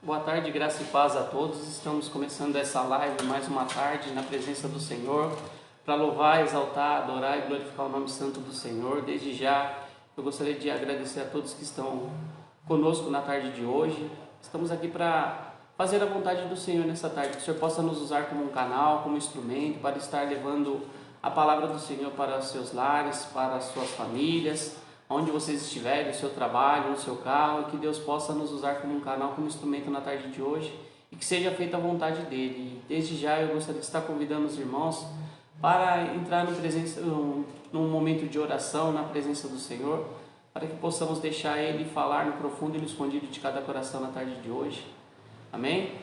Boa tarde, graça e paz a todos. Estamos começando essa live mais uma tarde na presença do Senhor para louvar, exaltar, adorar e glorificar o nome santo do Senhor. Desde já, eu gostaria de agradecer a todos que estão conosco na tarde de hoje. Estamos aqui para fazer a vontade do Senhor nessa tarde, que o Senhor possa nos usar como um canal, como instrumento para estar levando a palavra do Senhor para os seus lares, para as suas famílias, onde vocês estiverem, no seu trabalho, no seu carro, que Deus possa nos usar como um canal, como instrumento na tarde de hoje e que seja feita a vontade dEle. E desde já eu gostaria de estar convidando os irmãos para entrar num momento de oração na presença do Senhor, para que possamos deixar Ele falar no profundo e no escondido de cada coração na tarde de hoje. Amém?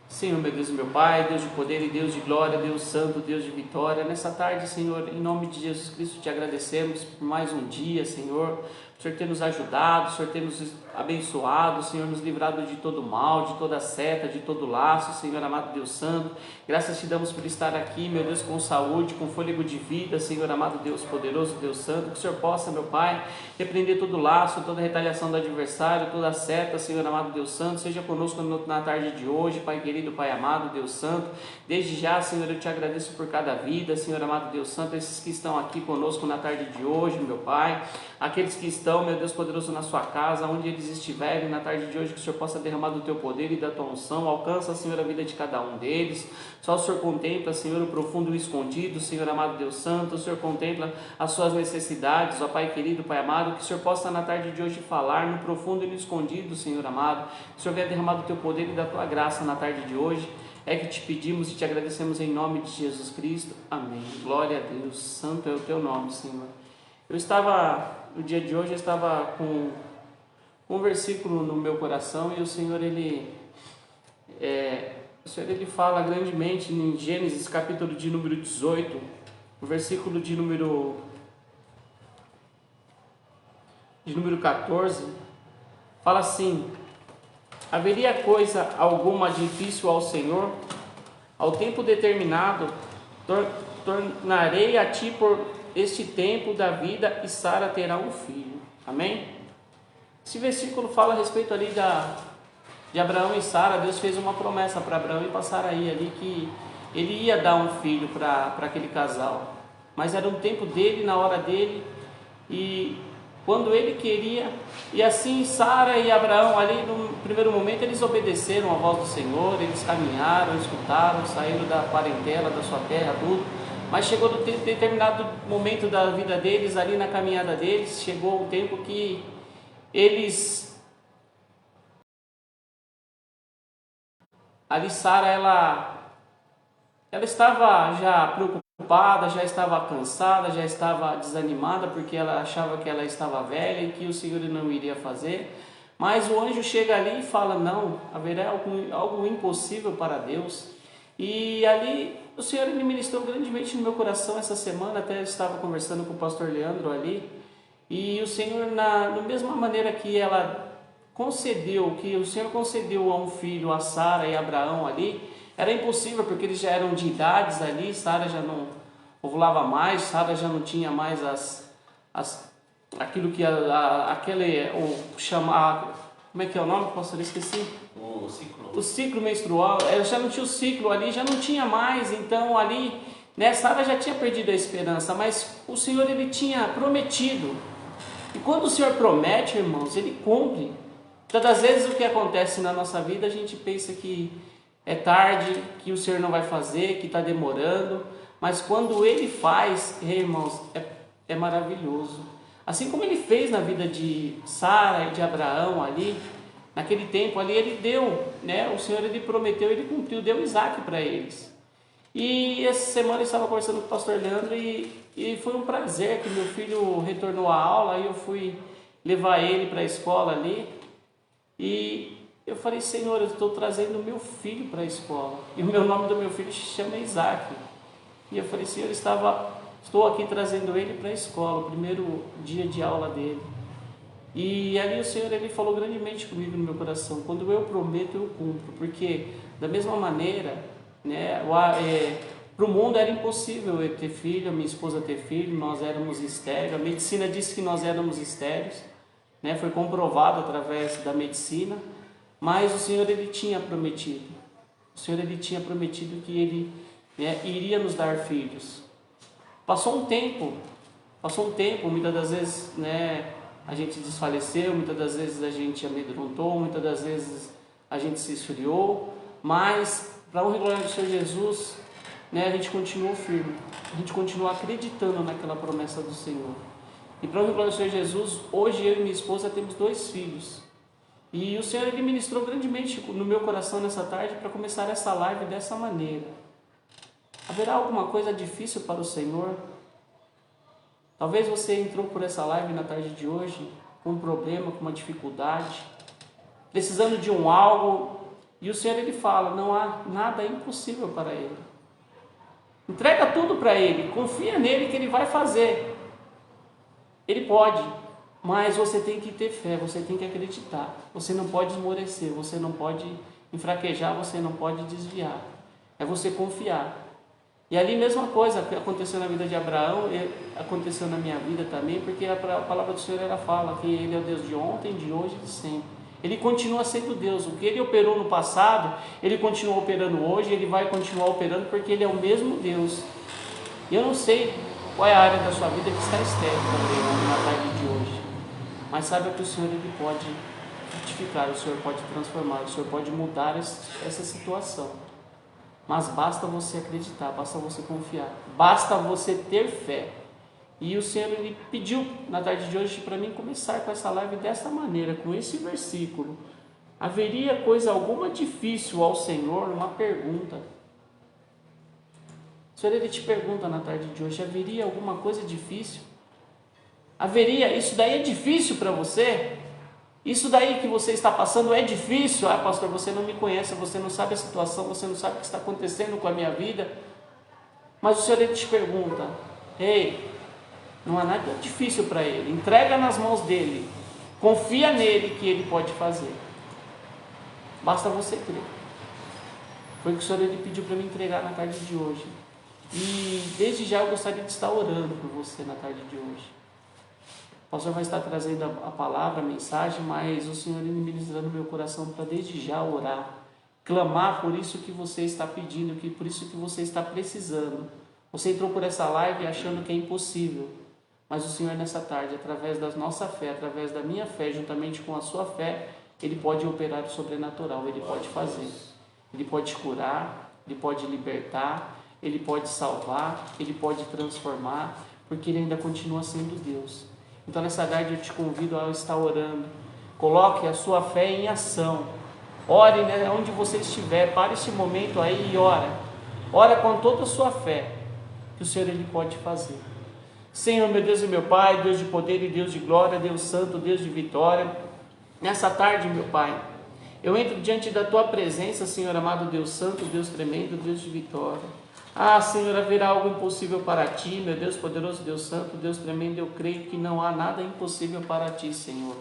Senhor, meu Deus e meu Pai, Deus de poder e Deus de glória, Deus santo, Deus de vitória, nessa tarde, Senhor, em nome de Jesus Cristo, te agradecemos por mais um dia, Senhor, o Senhor ter nos ajudado, o Senhor ter nos abençoado, o Senhor nos livrado de todo mal, de toda seta, de todo laço, Senhor amado Deus santo. Graças te damos por estar aqui, meu Deus, com saúde, com fôlego de vida, Senhor amado Deus poderoso, Deus santo, que o Senhor possa, meu Pai, repreender todo laço, toda retaliação do adversário, toda seta, Senhor amado Deus santo, seja conosco na tarde de hoje, Pai querido, Pai amado, Deus santo. Desde já, Senhor, eu te agradeço por cada vida, Senhor amado Deus santo, esses que estão aqui conosco na tarde de hoje, meu Pai, aqueles que estão, meu Deus poderoso, na sua casa, onde eles estiverem na tarde de hoje, que o Senhor possa derramar do teu poder e da tua unção, alcança, Senhor, a vida de cada um deles. Só o Senhor contempla, Senhor, o profundo e o escondido, Senhor amado Deus santo, o Senhor contempla as suas necessidades, ó Pai querido, Pai amado, que o Senhor possa na tarde de hoje falar no profundo e no escondido, Senhor amado, que o Senhor venha derramar do teu poder e da tua graça na tarde de hoje. É que te pedimos e te agradecemos em nome de Jesus Cristo. Amém. Glória a Deus. Santo é o teu nome, Senhor. No dia de hoje, eu estava com um versículo no meu coração e o Senhor, ele fala grandemente em Gênesis, capítulo de número 18, o versículo de número 14, fala assim: haveria coisa alguma difícil ao Senhor? Ao tempo determinado, tornarei a ti por este tempo da vida, e Sara terá um filho. Amém? Esse versículo fala a respeito ali de Abraão e Sara. Deus fez uma promessa para Abraão e para Saraí ali, que ele ia dar um filho para aquele casal, mas era um tempo dele, na hora dele, e quando ele queria. E assim Sara e Abraão ali, no primeiro momento, eles obedeceram a voz do Senhor, eles caminharam, escutaram, saíram da parentela, da sua terra, tudo. Mas chegou determinado momento da vida deles, ali na caminhada deles, chegou o tempo que Sara, ela estava já preocupada, já estava cansada, já estava desanimada, porque ela achava que ela estava velha e que o Senhor não iria fazer. Mas o anjo chega ali e fala: não, haverá algo impossível para Deus. E ali o Senhor, ele ministrou grandemente no meu coração essa semana. Até estava conversando com o pastor Leandro ali, e o Senhor, da mesma maneira que o Senhor concedeu a um filho, a Sara e a Abraão ali, era impossível, porque eles já eram de idades ali. Sara já não ovulava mais, Sara já não tinha mais aquilo que como é que é o nome, pastor? Esqueci. O ciclo menstrual. Ela já não tinha o ciclo ali, já não tinha mais. Então ali, né, Sara já tinha perdido a esperança, mas o Senhor, ele tinha prometido. E quando o Senhor promete, irmãos, ele cumpre. Todas as vezes o que acontece na nossa vida, a gente pensa que é tarde, que o Senhor não vai fazer, que está demorando, mas quando ele faz, irmãos, é maravilhoso. Assim como ele fez na vida de Sara e de Abraão ali, naquele tempo ali, ele deu, né? O Senhor, ele prometeu, ele cumpriu, deu Isaac para eles. E essa semana eu estava conversando com o pastor Leandro e foi um prazer que meu filho retornou à aula, e eu fui levar ele para a escola ali, e eu falei: Senhor, eu estou trazendo meu filho para a escola, e o nome do meu filho se chama Isaac. E eu falei: Senhor, estou aqui trazendo ele para a escola, o primeiro dia de aula dele. E ali o Senhor, ele falou grandemente comigo no meu coração: quando eu prometo, eu cumpro. Porque da mesma maneira, né, para o mundo era impossível eu ter filho, a minha esposa ter filho, nós éramos estéreis. A medicina disse que nós éramos estéreis, né? Foi comprovado através da medicina. mas o Senhor ele tinha prometido. O Senhor ele tinha prometido que ele iria nos dar filhos. Passou um tempo, muitas das vezes a gente desfaleceu, muitas das vezes a gente amedrontou, muitas das vezes a gente se esfriou, mas para honra e glória do Senhor Jesus, a gente continuou firme, a gente continuou acreditando naquela promessa do Senhor. E para honra e glória do Senhor Jesus, hoje eu e minha esposa temos 2 filhos. E o Senhor ele ministrou grandemente no meu coração nessa tarde para começar essa live dessa maneira. Haverá alguma coisa difícil para o Senhor? Talvez você entrou por essa live na tarde de hoje com um problema, com uma dificuldade, precisando de um algo, e o Senhor ele fala, não há nada impossível para Ele. Entrega tudo para Ele, confia nele que Ele vai fazer. Ele pode, mas você tem que ter fé, você tem que acreditar. Você não pode esmorecer, você não pode enfraquejar, você não pode desviar. É você confiar. E ali mesma coisa que aconteceu na vida de Abraão, aconteceu na minha vida também, porque a palavra do Senhor ela fala que Ele é o Deus de ontem, de hoje e de sempre. Ele continua sendo Deus. O que Ele operou no passado, Ele continua operando hoje, Ele vai continuar operando porque Ele é o mesmo Deus. E eu não sei qual é a área da sua vida que está estéril também na tarde de hoje, mas saiba que o Senhor ele pode frutificar, o Senhor pode transformar, o Senhor pode mudar essa situação. Mas basta você acreditar, basta você confiar, basta você ter fé. E o Senhor ele pediu na tarde de hoje para mim começar com essa live dessa maneira, com esse versículo. Haveria coisa alguma difícil ao Senhor? Uma pergunta. O Senhor ele te pergunta na tarde de hoje, haveria alguma coisa difícil? Haveria, isso daí é difícil para você? Isso daí que você está passando é difícil? Ah, pastor, você não me conhece, você não sabe a situação, você não sabe o que está acontecendo com a minha vida. Mas o Senhor ele te pergunta, ei, não há nada difícil para Ele, entrega nas mãos dEle, confia nele que Ele pode fazer. Basta você crer. Foi o que o Senhor ele pediu para me entregar na tarde de hoje. E desde já eu gostaria de estar orando por você na tarde de hoje. O pastor vai estar trazendo a palavra, a mensagem, mas o Senhor ele ministra no meu coração para desde já orar, clamar por isso que você está pedindo, por isso que você está precisando. Você entrou por essa live achando que é impossível, mas o Senhor nessa tarde, através da nossa fé, através da minha fé, juntamente com a sua fé, Ele pode operar o sobrenatural, Ele pode fazer, Ele pode curar, Ele pode libertar, Ele pode salvar, Ele pode transformar, porque Ele ainda continua sendo Deus. Então nessa tarde eu te convido a estar orando, coloque a sua fé em ação, ore onde você estiver, pare esse momento aí e ora com toda a sua fé, que o Senhor Ele pode fazer. Senhor, meu Deus e meu Pai, Deus de poder e Deus de glória, Deus santo, Deus de vitória, nessa tarde, meu Pai, eu entro diante da Tua presença, Senhor amado, Deus santo, Deus tremendo, Deus de vitória. Ah, Senhor, haverá algo impossível para Ti, meu Deus poderoso, Deus santo, Deus tremendo, eu creio que não há nada impossível para Ti, Senhor.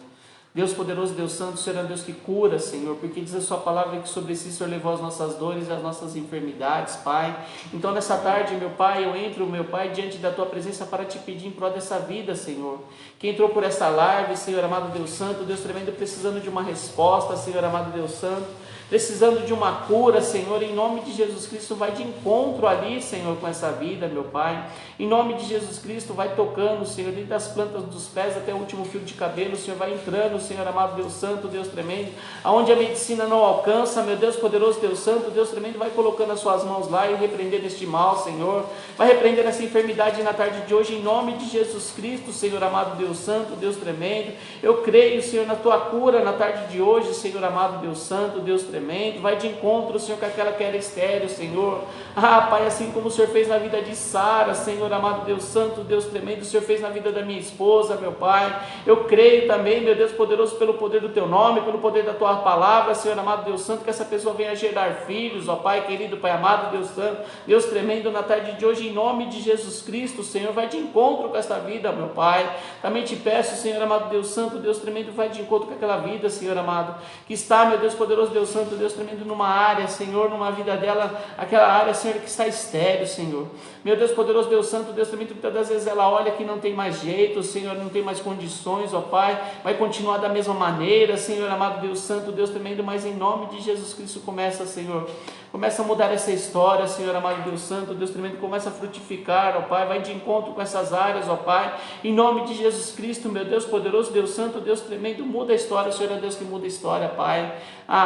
Deus poderoso, Deus santo, o Senhor é um Deus que cura, Senhor, porque diz a sua palavra que sobre si o Senhor levou as nossas dores e as nossas enfermidades, Pai. Então nessa tarde, meu Pai, eu entro, meu Pai, diante da Tua presença para Te pedir em prol dessa vida, Senhor. Quem entrou por essa live, Senhor amado Deus santo, Deus tremendo, precisando de uma resposta, Senhor amado Deus santo, precisando de uma cura, Senhor, em nome de Jesus Cristo, vai de encontro ali, Senhor, com essa vida, meu Pai. Em nome de Jesus Cristo, vai tocando, Senhor, desde as plantas dos pés até o último fio de cabelo, Senhor, vai entrando, Senhor amado Deus santo, Deus tremendo, aonde a medicina não alcança, meu Deus poderoso, Deus santo, Deus tremendo, vai colocando as suas mãos lá e repreendendo este mal, Senhor, vai repreender essa enfermidade na tarde de hoje, em nome de Jesus Cristo, Senhor amado Deus santo, Deus tremendo. Eu creio, Senhor, na Tua cura na tarde de hoje, Senhor amado Deus santo, Deus tremendo. Vai de encontro, Senhor, com aquela que era estéril, Senhor. Ah, Pai, assim como o Senhor fez na vida de Sara, Senhor amado Deus santo, Deus tremendo, o Senhor fez na vida da minha esposa, meu Pai. Eu creio também, meu Deus poderoso, pelo poder do Teu nome, pelo poder da Tua palavra, Senhor amado Deus santo, que essa pessoa venha gerar filhos, ó Pai querido, Pai amado, Deus santo, Deus tremendo, na tarde de hoje, em nome de Jesus Cristo, Senhor, vai de encontro com esta vida, meu Pai. Também te peço, Senhor amado Deus santo, Deus tremendo, vai de encontro com aquela vida, Senhor amado, que está, meu Deus poderoso, Deus santo, Deus tremendo, numa área, Senhor, numa vida dela, aquela área, Senhor, que está estéril, Senhor. Meu Deus poderoso, Deus santo, Deus tremendo, muitas das vezes ela olha que não tem mais jeito, Senhor, não tem mais condições, ó Pai, vai continuar continuar da mesma maneira, Senhor amado Deus Santo, Deus tremendo, mas em nome de Jesus Cristo começa, Senhor, começa a mudar essa história, Senhor amado Deus Santo, Deus tremendo, começa a frutificar, ó Pai, vai de encontro com essas áreas, ó Pai, em nome de Jesus Cristo, meu Deus poderoso, Deus Santo, Deus tremendo, muda a história, Senhor é Deus que muda a história, Pai.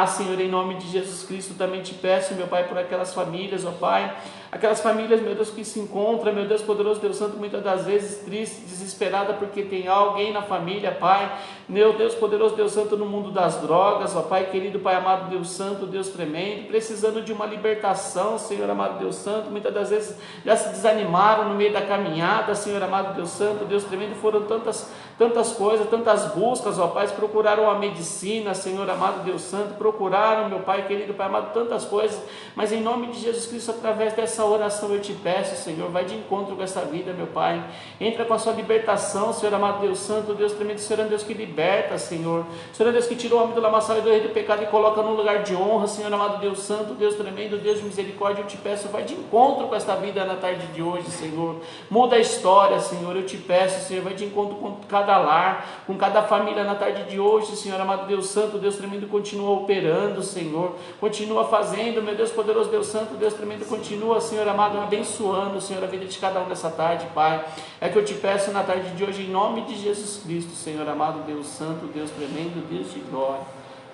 Senhor, em nome de Jesus Cristo, também te peço, meu Pai, por aquelas famílias, ó Pai, aquelas famílias, meu Deus, que se encontram, meu Deus poderoso, Deus Santo, muitas das vezes triste, desesperada, porque tem alguém na família, Pai, meu Deus poderoso, Deus Santo, no mundo das drogas, ó Pai querido, Pai amado, Deus Santo, Deus tremendo, precisando de uma libertação, Senhor amado, Deus Santo, muitas das vezes já se desanimaram no meio da caminhada, Senhor amado, Deus Santo, Deus tremendo, foram tantas coisas, tantas buscas, ó Pai, procuraram a medicina, Senhor amado, Deus Santo, procuraram, meu Pai querido, Pai amado, tantas coisas, mas em nome de Jesus Cristo, através dessa oração eu te peço, Senhor, vai de encontro com essa vida, meu Pai, entra com a sua libertação, Senhor amado, Deus Santo, Deus tremendo, Senhor é Deus que liberta, Senhor, Senhor é Deus que tira o homem do lamaçal e do rei do pecado e coloca num lugar de honra, Senhor amado, Deus Santo, Deus tremendo, Deus de misericórdia, eu te peço, vai de encontro com esta vida na tarde de hoje, Senhor, muda a história, Senhor, eu te peço, Senhor, vai de encontro com cada lar, com cada família na tarde de hoje, Senhor amado, Deus Santo, Deus tremendo, continua operando, Senhor, continua fazendo, meu Deus poderoso, Deus Santo, Deus tremendo, continua, Senhor amado, abençoando, Senhor, a vida de cada um nessa tarde, Pai, é que eu te peço na tarde de hoje, em nome de Jesus Cristo, Senhor amado, Deus Santo, Deus tremendo, Deus de glória,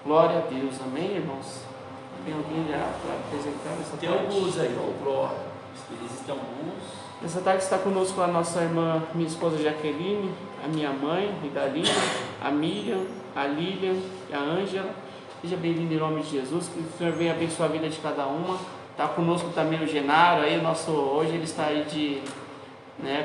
glória a Deus, amém, irmãos? Tem alguém já para apresentar nessa tarde? Tem alguns aí, glória, existem alguns. Nessa tarde está conosco a nossa irmã, minha esposa Jaqueline, a minha mãe, Ridalinha, a Miriam, a Lilian e a Ângela. Seja bem-vindo em nome de Jesus, que o Senhor venha abençoar a vida de cada uma. Está conosco também o Genaro, aí, hoje ele está aí de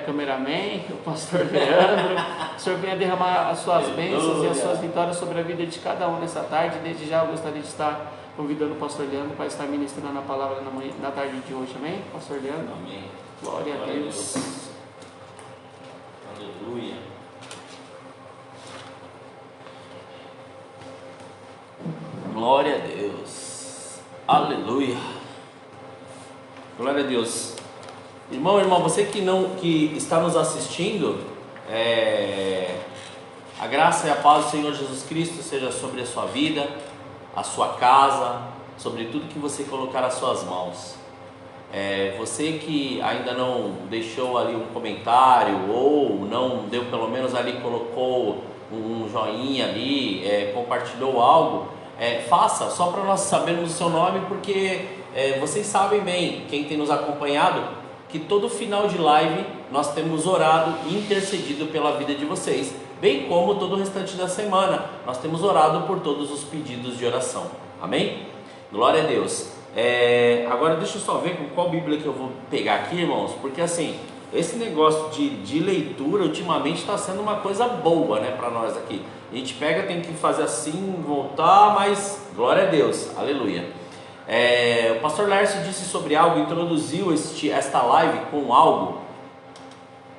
cameraman, o pastor Leandro. O Senhor venha derramar as suas bênçãos e as suas vitórias sobre a vida de cada um nessa tarde. Desde já eu gostaria de estar convidando o pastor Leandro para estar ministrando a palavra na tarde de hoje, amém? Pastor Leandro? Amém. Glória a Deus. Aleluia. Glória a Deus. Aleluia. Glória a Deus. Irmão, você que está nos assistindo, a graça e a paz do Senhor Jesus Cristo seja sobre a sua vida, a sua casa, sobre tudo que você colocar as suas mãos. Você que ainda não deixou ali um comentário, ou não deu, pelo menos ali colocou um joinha ali, compartilhou algo, faça, só para nós sabermos o seu nome, porque vocês sabem bem, quem tem nos acompanhado, que todo final de live nós temos orado e intercedido pela vida de vocês, bem como todo o restante da semana nós temos orado por todos os pedidos de oração, amém? Glória a Deus. Agora deixa eu só ver com qual Bíblia que eu vou pegar aqui, irmãos, porque assim, esse negócio de leitura ultimamente está sendo uma coisa boa, né, para nós aqui. A gente pega, tem que fazer assim, voltar, mas glória a Deus, aleluia. O pastor Lércio disse sobre algo, introduziu esta live com algo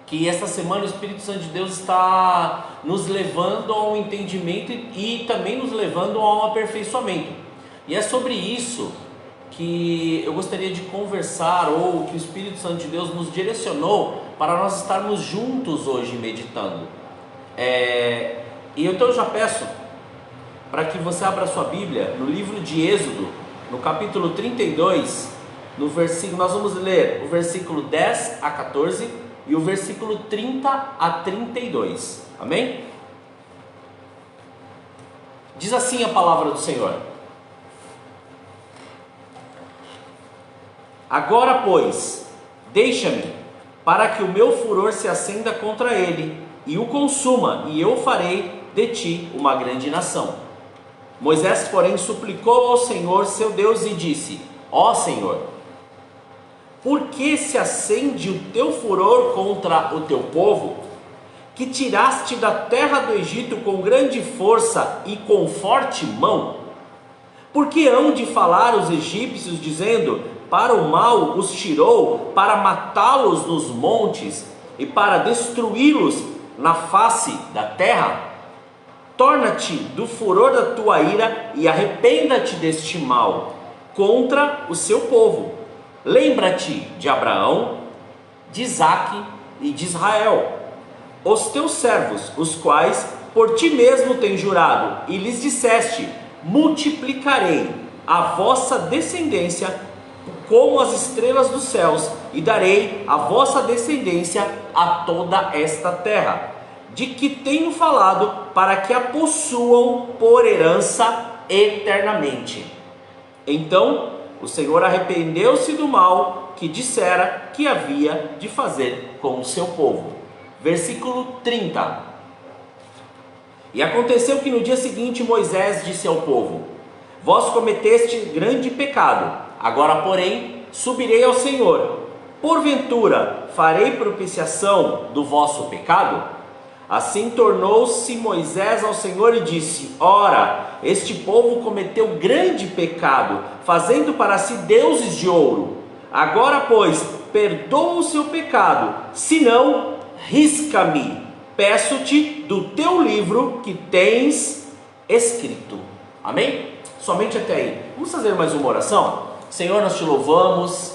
que esta semana o Espírito Santo de Deus está nos levando a um entendimento e também nos levando a um aperfeiçoamento. E é sobre isso que eu gostaria de conversar, ou que o Espírito Santo de Deus nos direcionou para nós estarmos juntos hoje meditando. E então eu já peço para que você abra sua Bíblia no livro de Êxodo, no capítulo 32, no versículo, nós vamos ler o versículo 10 a 14 e o versículo 30 a 32, amém? Diz assim a palavra do Senhor: agora, pois, deixa-me, para que o meu furor se acenda contra ele, e o consuma, e eu farei de ti uma grande nação. Moisés, porém, suplicou ao Senhor seu Deus e disse: ó Senhor, por que se acende o teu furor contra o teu povo, que tiraste da terra do Egito com grande força e com forte mão? Por que hão de falar os egípcios, dizendo: para o mal os tirou, para matá-los nos montes e para destruí-los na face da terra? Torna-te do furor da tua ira e arrependa-te deste mal contra o seu povo. Lembra-te de Abraão, de Isaque e de Israel, os teus servos, os quais por ti mesmo tem jurado, e lhes disseste: multiplicarei a vossa descendência como as estrelas dos céus, e darei a vossa descendência a toda esta terra, de que tenho falado, para que a possuam por herança eternamente. Então o Senhor arrependeu-se do mal que dissera que havia de fazer com o seu povo. Versículo 30. E aconteceu que no dia seguinte Moisés disse ao povo: vós cometeste grande pecado, agora porém subirei ao Senhor. Porventura farei propiciação do vosso pecado? Assim tornou-se Moisés ao Senhor e disse: ora, este povo cometeu grande pecado, fazendo para si deuses de ouro. Agora, pois, perdoa o seu pecado, senão risca-me, peço-te do teu livro que tens escrito. Amém? Somente até aí. Vamos fazer mais uma oração? Senhor, nós te louvamos,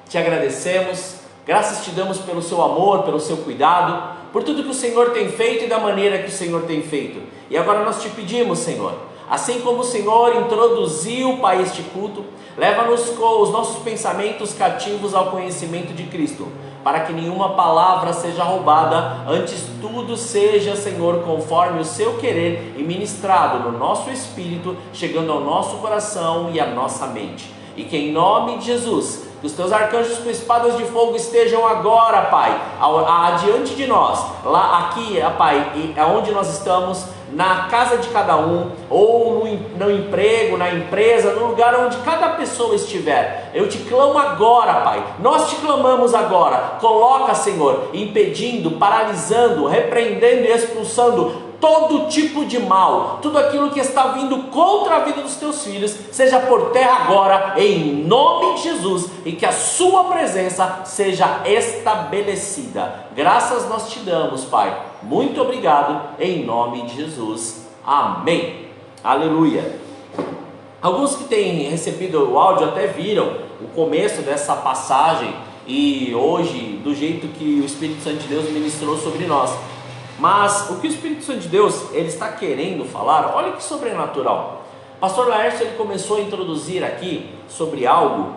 te agradecemos, graças te damos pelo seu amor, pelo seu cuidado, por tudo que o Senhor tem feito e da maneira que o Senhor tem feito. E agora nós te pedimos, Senhor, assim como o Senhor introduziu, Pai, este culto, leva-nos com os nossos pensamentos cativos ao conhecimento de Cristo, para que nenhuma palavra seja roubada, antes tudo seja, Senhor, conforme o seu querer e ministrado no nosso espírito, chegando ao nosso coração e à nossa mente. E que em nome de Jesus, que os teus arcanjos com espadas de fogo estejam agora, Pai, adiante de nós, lá, aqui, Pai, onde nós estamos, na casa de cada um, ou no emprego, na empresa, no lugar onde cada pessoa estiver. Eu te clamo agora, Pai, nós te clamamos agora. Coloca, Senhor, impedindo, paralisando, repreendendo e expulsando todo tipo de mal, tudo aquilo que está vindo contra a vida dos teus filhos, seja por terra agora, em nome de Jesus, e que a sua presença seja estabelecida. Graças nós te damos, Pai, muito obrigado, em nome de Jesus, amém, aleluia. Alguns que têm recebido o áudio até viram o começo dessa passagem, e hoje, do jeito que o Espírito Santo de Deus ministrou sobre nós. Mas o que o Espírito Santo de Deus ele está querendo falar, olha que sobrenatural. Pastor Laércio ele começou a introduzir aqui sobre algo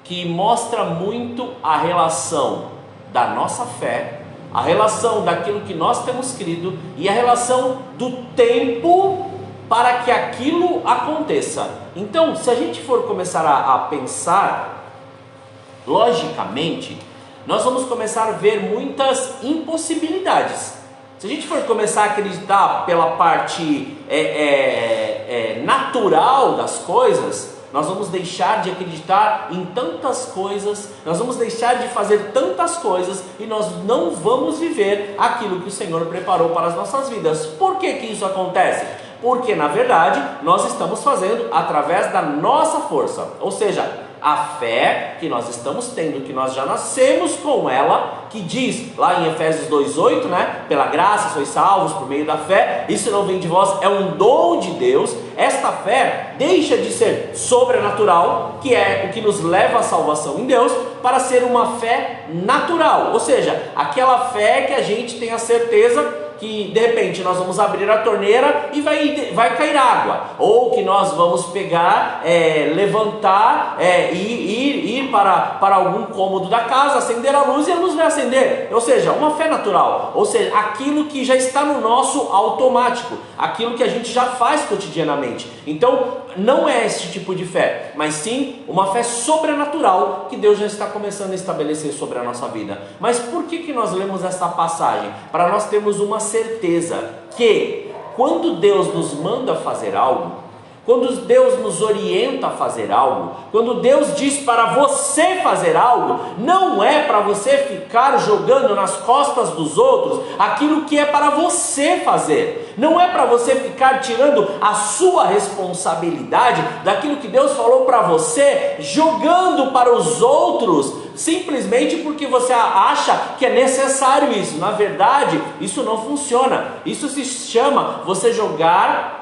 que mostra muito a relação da nossa fé, a relação daquilo que nós temos crido e a relação do tempo para que aquilo aconteça. Então, se a gente for começar a pensar logicamente, nós vamos começar a ver muitas impossibilidades. Se a gente for começar a acreditar pela parte natural das coisas, nós vamos deixar de acreditar em tantas coisas, nós vamos deixar de fazer tantas coisas e nós não vamos viver aquilo que o Senhor preparou para as nossas vidas. Por que isso acontece? Porque na verdade nós estamos fazendo através da nossa força, ou seja, a fé que nós estamos tendo, que nós já nascemos com ela, que diz lá em Efésios 2,8, né? Pela graça sois salvos por meio da fé, isso não vem de vós, é um dom de Deus. Esta fé deixa de ser sobrenatural, que é o que nos leva à salvação em Deus, para ser uma fé natural, ou seja, aquela fé que a gente tem a certeza que de repente nós vamos abrir a torneira e vai cair água, ou que nós vamos pegar, levantar, ir para algum cômodo da casa, acender a luz e a luz vai acender, ou seja, uma fé natural, ou seja, aquilo que já está no nosso automático, aquilo que a gente já faz cotidianamente. Então não é esse tipo de fé, mas sim uma fé sobrenatural que Deus já está começando a estabelecer sobre a nossa vida. Mas por que nós lemos esta passagem? Para nós termos uma certeza que quando Deus nos manda fazer algo, quando Deus nos orienta a fazer algo, quando Deus diz para você fazer algo, não é para você ficar jogando nas costas dos outros aquilo que é para você fazer. Não é para você ficar tirando a sua responsabilidade daquilo que Deus falou para você, jogando para os outros, simplesmente porque você acha que é necessário isso. Na verdade, isso não funciona. Isso se chama você jogar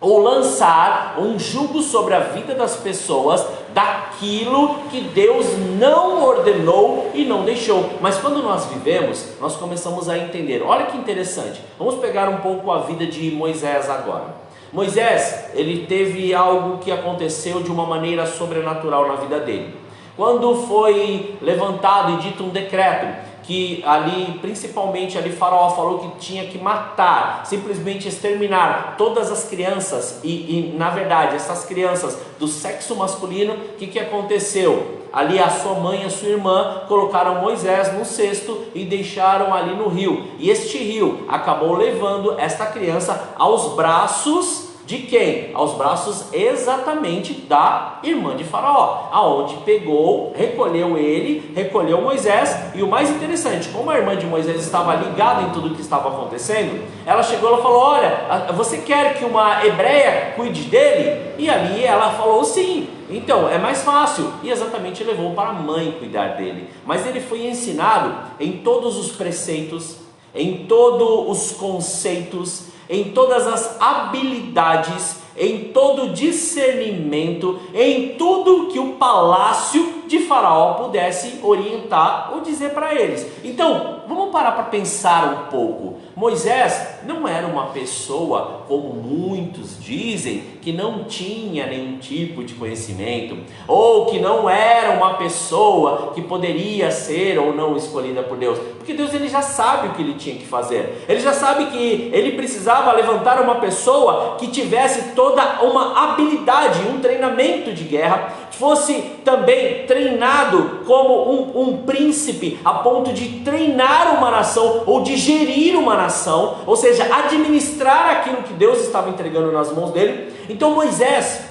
ou lançar um jugo sobre a vida das pessoas daquilo que Deus não ordenou e não deixou. Mas quando nós vivemos, nós começamos a entender. Olha que interessante. Vamos pegar um pouco a vida de Moisés agora. Moisés, ele teve algo que aconteceu de uma maneira sobrenatural na vida dele. Quando foi levantado e dito um decreto que ali, principalmente ali Faraó falou que tinha que matar, simplesmente exterminar todas as crianças e na verdade essas crianças do sexo masculino, o que aconteceu? Ali a sua mãe e a sua irmã colocaram Moisés no cesto e deixaram ali no rio, e este rio acabou levando esta criança aos braços de quem? Aos braços exatamente da irmã de Faraó, aonde pegou, recolheu Moisés. E o mais interessante, como a irmã de Moisés estava ligada em tudo o que estava acontecendo, ela chegou e falou: olha, você quer que uma hebreia cuide dele? E ali ela falou sim, então é mais fácil, e exatamente levou para a mãe cuidar dele. Mas ele foi ensinado em todos os preceitos, em todos os conceitos, em todas as habilidades, em todo o discernimento, em tudo que o palácio de Faraó pudesse orientar ou dizer para eles. Então, vamos parar para pensar um pouco. Moisés não era uma pessoa, como muitos dizem, que não tinha nenhum tipo de conhecimento, ou que não era uma pessoa que poderia ser ou não escolhida por Deus, porque Deus ele já sabe o que ele tinha que fazer. Ele já sabe que ele precisava levantar uma pessoa que tivesse toda uma habilidade, um treinamento de guerra, fosse também treinado como um príncipe, a ponto de treinar uma nação ou de gerir uma nação, ou seja, administrar aquilo que Deus estava entregando nas mãos dele. Então Moisés,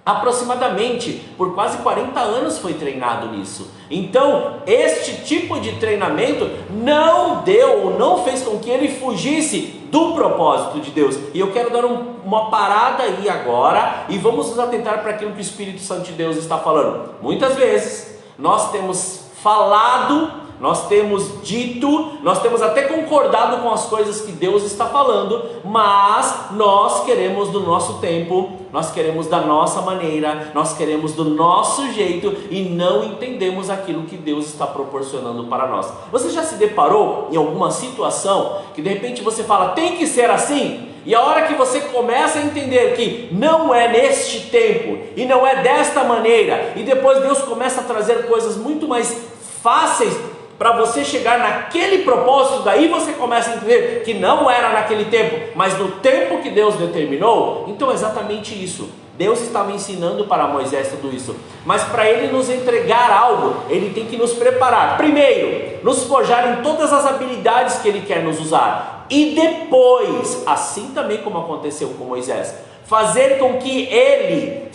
aproximadamente por quase 40 anos foi treinado nisso. Então este tipo de treinamento não deu ou não fez com que ele fugisse do propósito de Deus. E eu quero dar uma parada aí agora e vamos nos atentar para aquilo que o Espírito Santo de Deus está falando. Muitas vezes nós temos falado, nós temos dito, nós temos até concordado com as coisas que Deus está falando, mas nós queremos do nosso tempo, nós queremos da nossa maneira, nós queremos do nosso jeito e não entendemos aquilo que Deus está proporcionando para nós. Você já se deparou em alguma situação que de repente você fala, tem que ser assim? E a hora que você começa a entender que não é neste tempo e não é desta maneira, e depois Deus começa a trazer coisas muito mais fáceis para você chegar naquele propósito, daí você começa a entender que não era naquele tempo, mas no tempo que Deus determinou. Então é exatamente isso. Deus estava ensinando para Moisés tudo isso, mas para ele nos entregar algo, ele tem que nos preparar. Primeiro, nos forjar em todas as habilidades que ele quer nos usar, e depois, assim também como aconteceu com Moisés, fazer com que ele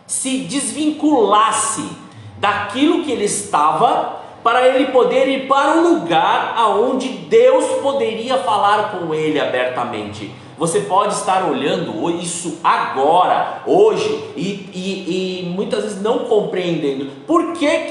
se desvinculasse daquilo que ele estava, para ele poder ir para um lugar aonde Deus poderia falar com ele abertamente. Você pode estar olhando isso agora, hoje, e muitas vezes não compreendendo. Por que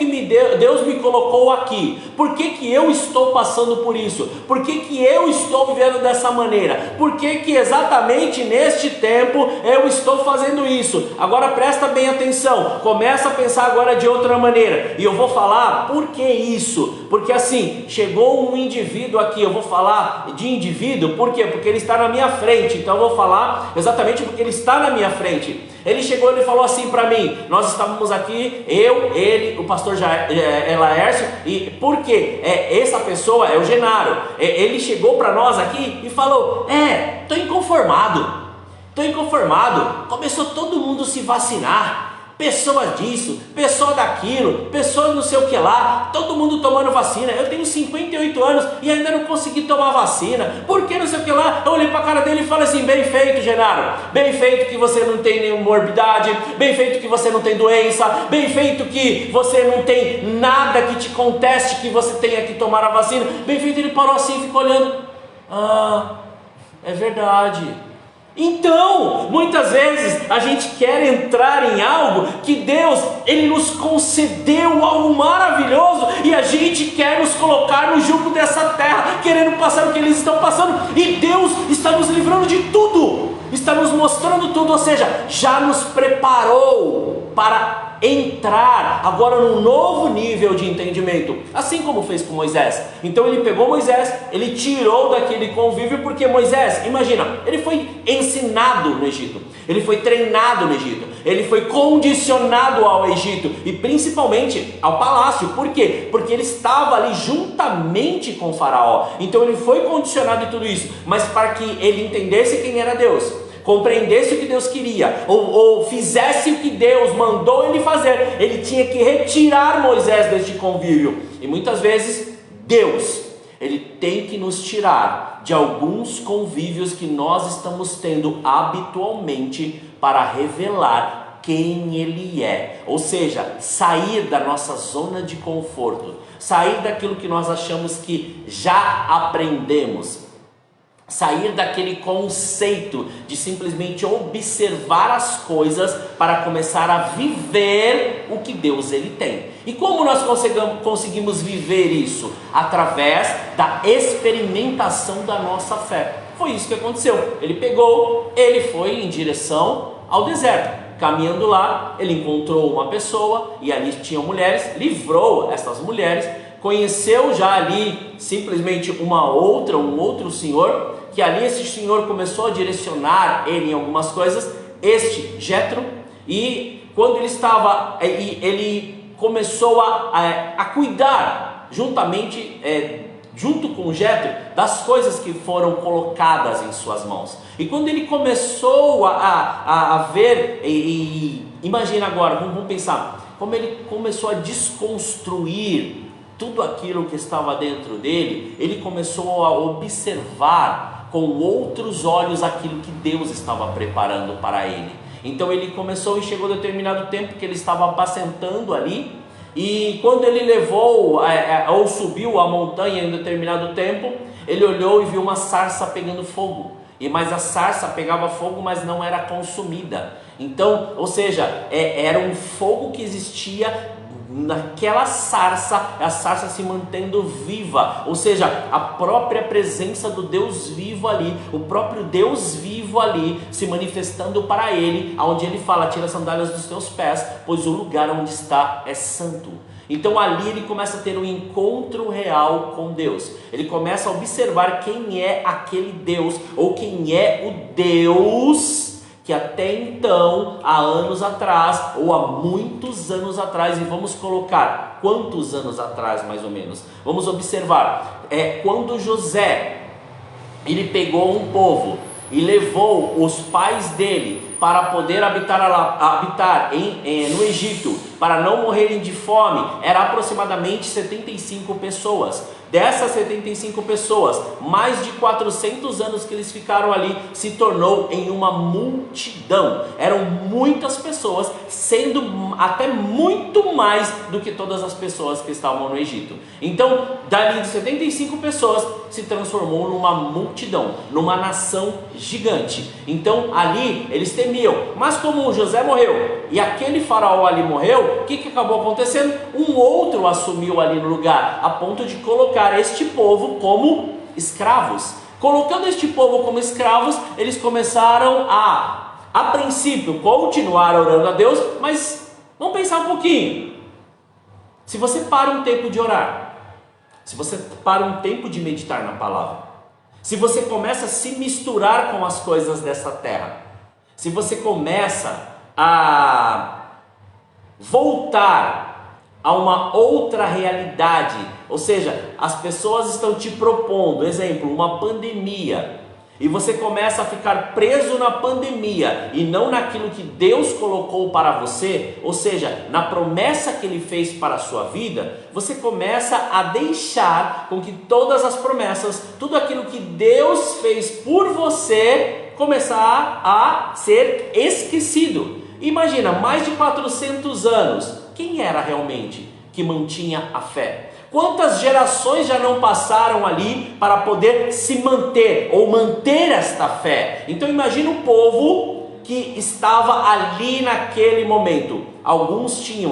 Deus me colocou aqui? Por que eu estou passando por isso? Por que eu estou vivendo dessa maneira? Por que exatamente neste tempo eu estou fazendo isso? Agora presta bem atenção, começa a pensar agora de outra maneira. E eu vou falar por que isso? Porque assim, chegou um indivíduo aqui, eu vou falar de indivíduo, por quê? Porque ele está na minha frente. Então eu vou falar exatamente porque ele está na minha frente. Ele chegou e falou assim para mim, nós estávamos aqui, eu, ele, o pastor Laércio, e por quê? Essa pessoa é o Genaro, ele chegou para nós aqui e falou, estou inconformado, começou todo mundo se vacinar, pessoa disso, pessoa daquilo, pessoa não sei o que lá, todo mundo tomando vacina. Eu tenho 58 anos e ainda não consegui tomar vacina, por que não sei o que lá? Eu olhei para a cara dele e falei assim, bem feito, Genaro, bem feito que você não tem nenhuma morbidade, bem feito que você não tem doença, bem feito que você não tem nada que te conteste que você tenha que tomar a vacina, bem feito. Ele parou assim e ficou olhando, é verdade. Então, muitas vezes a gente quer entrar em algo que Deus, Ele nos concedeu algo maravilhoso, e a gente quer nos colocar no jugo dessa terra, querendo passar o que eles estão passando, e Deus está nos livrando de tudo, está nos mostrando tudo, ou seja, já nos preparou para entrar agora num novo nível de entendimento, assim como fez com Moisés. Então ele pegou Moisés, ele tirou daquele convívio, porque Moisés, imagina, ele foi ensinado no Egito, ele foi treinado no Egito, ele foi condicionado ao Egito e principalmente ao palácio. Por quê? Porque ele estava ali juntamente com o faraó, então ele foi condicionado em tudo isso, mas para que ele entendesse quem era Deus, compreendesse o que Deus queria, ou fizesse o que Deus mandou ele fazer, ele tinha que retirar Moisés deste convívio. E muitas vezes Deus, Ele tem que nos tirar de alguns convívios que nós estamos tendo habitualmente para revelar quem Ele é, ou seja, sair da nossa zona de conforto, sair daquilo que nós achamos que já aprendemos, sair daquele conceito de simplesmente observar as coisas para começar a viver o que Deus ele tem. E como nós conseguimos viver isso? Através da experimentação da nossa fé. Foi isso que aconteceu. Ele foi em direção ao deserto. Caminhando lá, ele encontrou uma pessoa e ali tinham mulheres, livrou essas mulheres, conheceu já ali simplesmente um outro senhor, que ali esse senhor começou a direcionar ele em algumas coisas, Jétro, e quando ele começou a cuidar junto com Jétro das coisas que foram colocadas em suas mãos. E quando ele começou a ver, imagina agora, vamos pensar, como ele começou a desconstruir tudo aquilo que estava dentro dele, ele começou a observar com outros olhos aquilo que Deus estava preparando para ele. Então ele começou e chegou a determinado tempo que ele estava apacentando ali, e quando ele levou ou subiu a montanha em determinado tempo, ele olhou e viu uma sarça pegando fogo, mas a sarça pegava fogo, mas não era consumida. Então, ou seja, era um fogo que existia naquela sarça, a sarça se mantendo viva, ou seja, a própria presença do Deus vivo ali, o próprio Deus vivo ali se manifestando para ele, onde ele fala: tira as sandálias dos teus pés, pois o lugar onde está é santo. Então ali ele começa a ter um encontro real com Deus, ele começa a observar quem é aquele Deus, ou quem é o Deus que até então, há anos atrás, ou há muitos anos atrás, e vamos colocar quantos anos atrás mais ou menos, vamos observar, quando José, ele pegou um povo e levou os pais dele para poder habitar no Egito, para não morrerem de fome, era aproximadamente 75 pessoas. Dessas 75 pessoas, mais de 400 anos que eles ficaram ali, se tornou em uma multidão. Eram muitas pessoas, sendo até muito mais do que todas as pessoas que estavam no Egito. Então, dali de 75 pessoas, se transformou numa multidão, numa nação gigante. Então, ali, eles temiam. Mas como José morreu, e aquele faraó ali morreu, o que acabou acontecendo? Um outro assumiu ali no lugar, a ponto de colocar este povo como escravos. Colocando este povo como escravos, eles começaram a princípio, continuar orando a Deus, mas vamos pensar um pouquinho. Se você para um tempo de orar, se você para um tempo de meditar na palavra, se você começa a se misturar com as coisas dessa terra, se você começa a voltar a uma outra realidade, ou seja, as pessoas estão te propondo, exemplo, uma pandemia, e você começa a ficar preso na pandemia e não naquilo que Deus colocou para você, ou seja, na promessa que Ele fez para a sua vida, você começa a deixar com que todas as promessas, tudo aquilo que Deus fez por você, começar a ser esquecido. Imagina, mais de 400 anos, quem era realmente que mantinha a fé? Quantas gerações já não passaram ali para poder se manter ou manter esta fé? Então imagina o povo que estava ali naquele momento.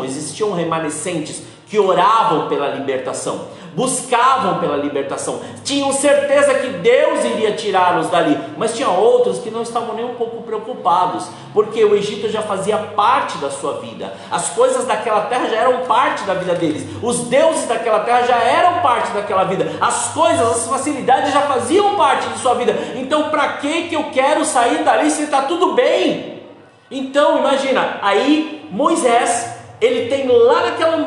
Existiam remanescentes que oravam pela libertação, buscavam pela libertação, tinham certeza que Deus iria tirá-los dali, mas tinha outros que não estavam nem um pouco preocupados, porque o Egito já fazia parte da sua vida, as coisas daquela terra já eram parte da vida deles, os deuses daquela terra já eram parte daquela vida, as coisas, as facilidades já faziam parte de sua vida. Então para que eu quero sair dali se está tudo bem? Então imagina, aí Moisés, ele tem lá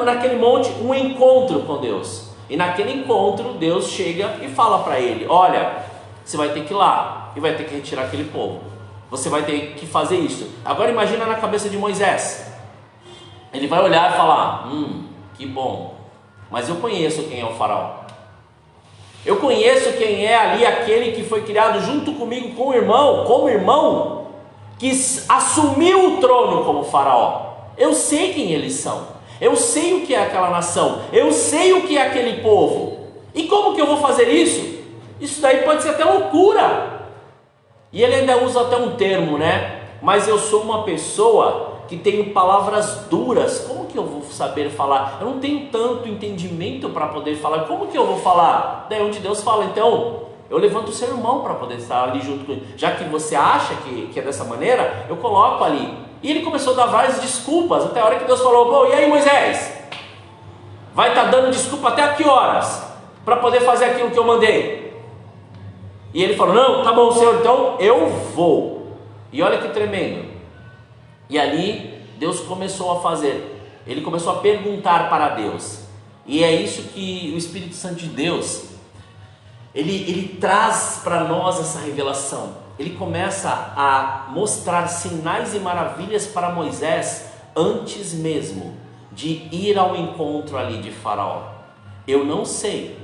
naquele monte um encontro com Deus. E naquele encontro Deus chega e fala para ele: olha, você vai ter que ir lá e vai ter que retirar aquele povo. Você vai ter que fazer isso. Agora imagina na cabeça de Moisés. Ele vai olhar e falar: que bom, mas eu conheço quem é o faraó. Eu conheço quem é ali aquele que foi criado junto comigo como irmão, que assumiu o trono como faraó. Eu sei quem eles são, eu sei o que é aquela nação, eu sei o que é aquele povo. E como que eu vou fazer isso? Isso daí pode ser até loucura. E ele ainda usa até um termo, né? Mas eu sou uma pessoa que tenho palavras duras. Como que eu vou saber falar? Eu não tenho tanto entendimento para poder falar. Como que eu vou falar? Daí onde Deus fala: então, eu levanto o seu irmão para poder estar ali junto com ele. Já que você acha que é dessa maneira, eu coloco ali. E ele começou a dar várias desculpas, até a hora que Deus falou: e aí, Moisés? Vai estar dando desculpa até que horas? Para poder fazer aquilo que eu mandei? E ele falou: não, tá bom, Senhor, então eu vou. E olha que tremendo. E ali Deus começou a fazer, ele começou a perguntar para Deus. E é isso que o Espírito Santo de Deus, ele traz para nós essa revelação. Ele começa a mostrar sinais e maravilhas para Moisés antes mesmo de ir ao encontro ali de Faraó. Eu não sei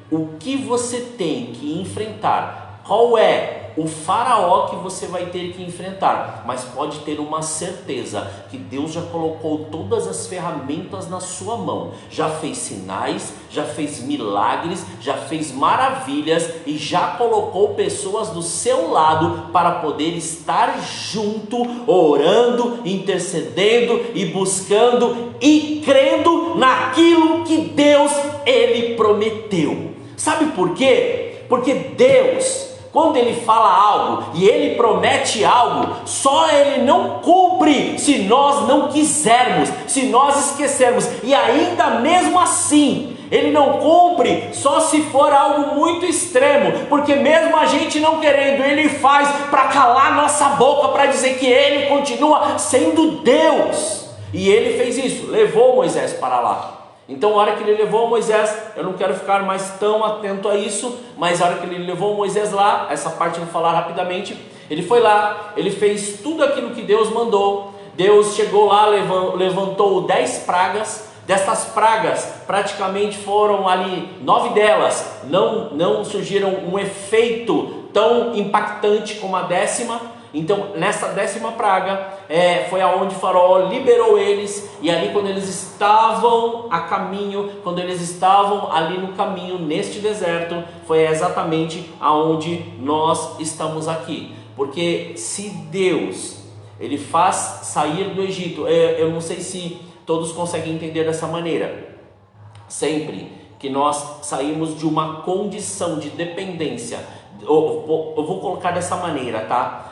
o que você tem que enfrentar, qual é o faraó que você vai ter que enfrentar, mas pode ter uma certeza que Deus já colocou todas as ferramentas na sua mão, já fez sinais, já fez milagres, já fez maravilhas e já colocou pessoas do seu lado para poder estar junto, orando, intercedendo e buscando e crendo naquilo que Deus ele prometeu. Sabe por quê? Porque Deus, quando ele fala algo e ele promete algo, só ele não cumpre se nós não quisermos, se nós esquecermos. E ainda mesmo assim, ele não cumpre só se for algo muito extremo, porque mesmo a gente não querendo, ele faz para calar nossa boca, para dizer que ele continua sendo Deus. E ele fez isso, levou Moisés para lá. Então, a hora que ele levou Moisés, eu não quero ficar mais tão atento a isso, mas a hora que ele levou Moisés lá, essa parte eu vou falar rapidamente. Ele foi lá, ele fez tudo aquilo que Deus mandou. Deus chegou lá, levantou 10 pragas. Dessas pragas, praticamente foram ali 9 delas, não surgiram um efeito tão impactante como a 10ª. Então nessa 10ª praga foi aonde o faraó liberou eles. E ali quando eles estavam a caminho, quando eles estavam ali no caminho neste deserto, foi exatamente aonde nós estamos aqui. Porque se Deus ele faz sair do Egito, eu não sei se todos conseguem entender dessa maneira. Sempre que nós saímos de uma condição de dependência, eu vou colocar dessa maneira, tá?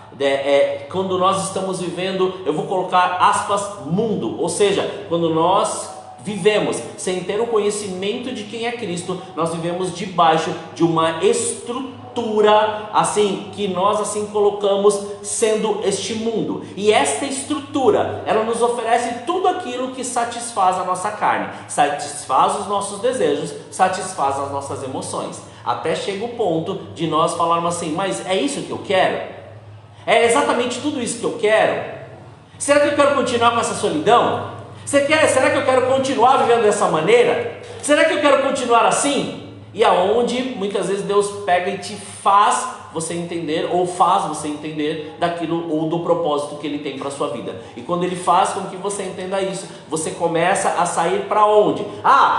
Quando nós estamos vivendo, eu vou colocar aspas, mundo, ou seja, quando nós vivemos sem ter o conhecimento de quem é Cristo, nós vivemos debaixo de uma estrutura, assim, que nós assim colocamos sendo este mundo. E esta estrutura, ela nos oferece tudo aquilo que satisfaz a nossa carne, satisfaz os nossos desejos, satisfaz as nossas emoções. Até chega o ponto de nós falarmos assim: mas é isso que eu quero? É exatamente tudo isso que eu quero? Será que eu quero continuar com essa solidão? Será que eu quero continuar vivendo dessa maneira? Será que eu quero continuar assim? E aonde muitas vezes Deus pega e te faz você entender, ou faz você entender daquilo ou do propósito que ele tem para a sua vida. E quando ele faz com que você entenda isso, você começa a sair para onde?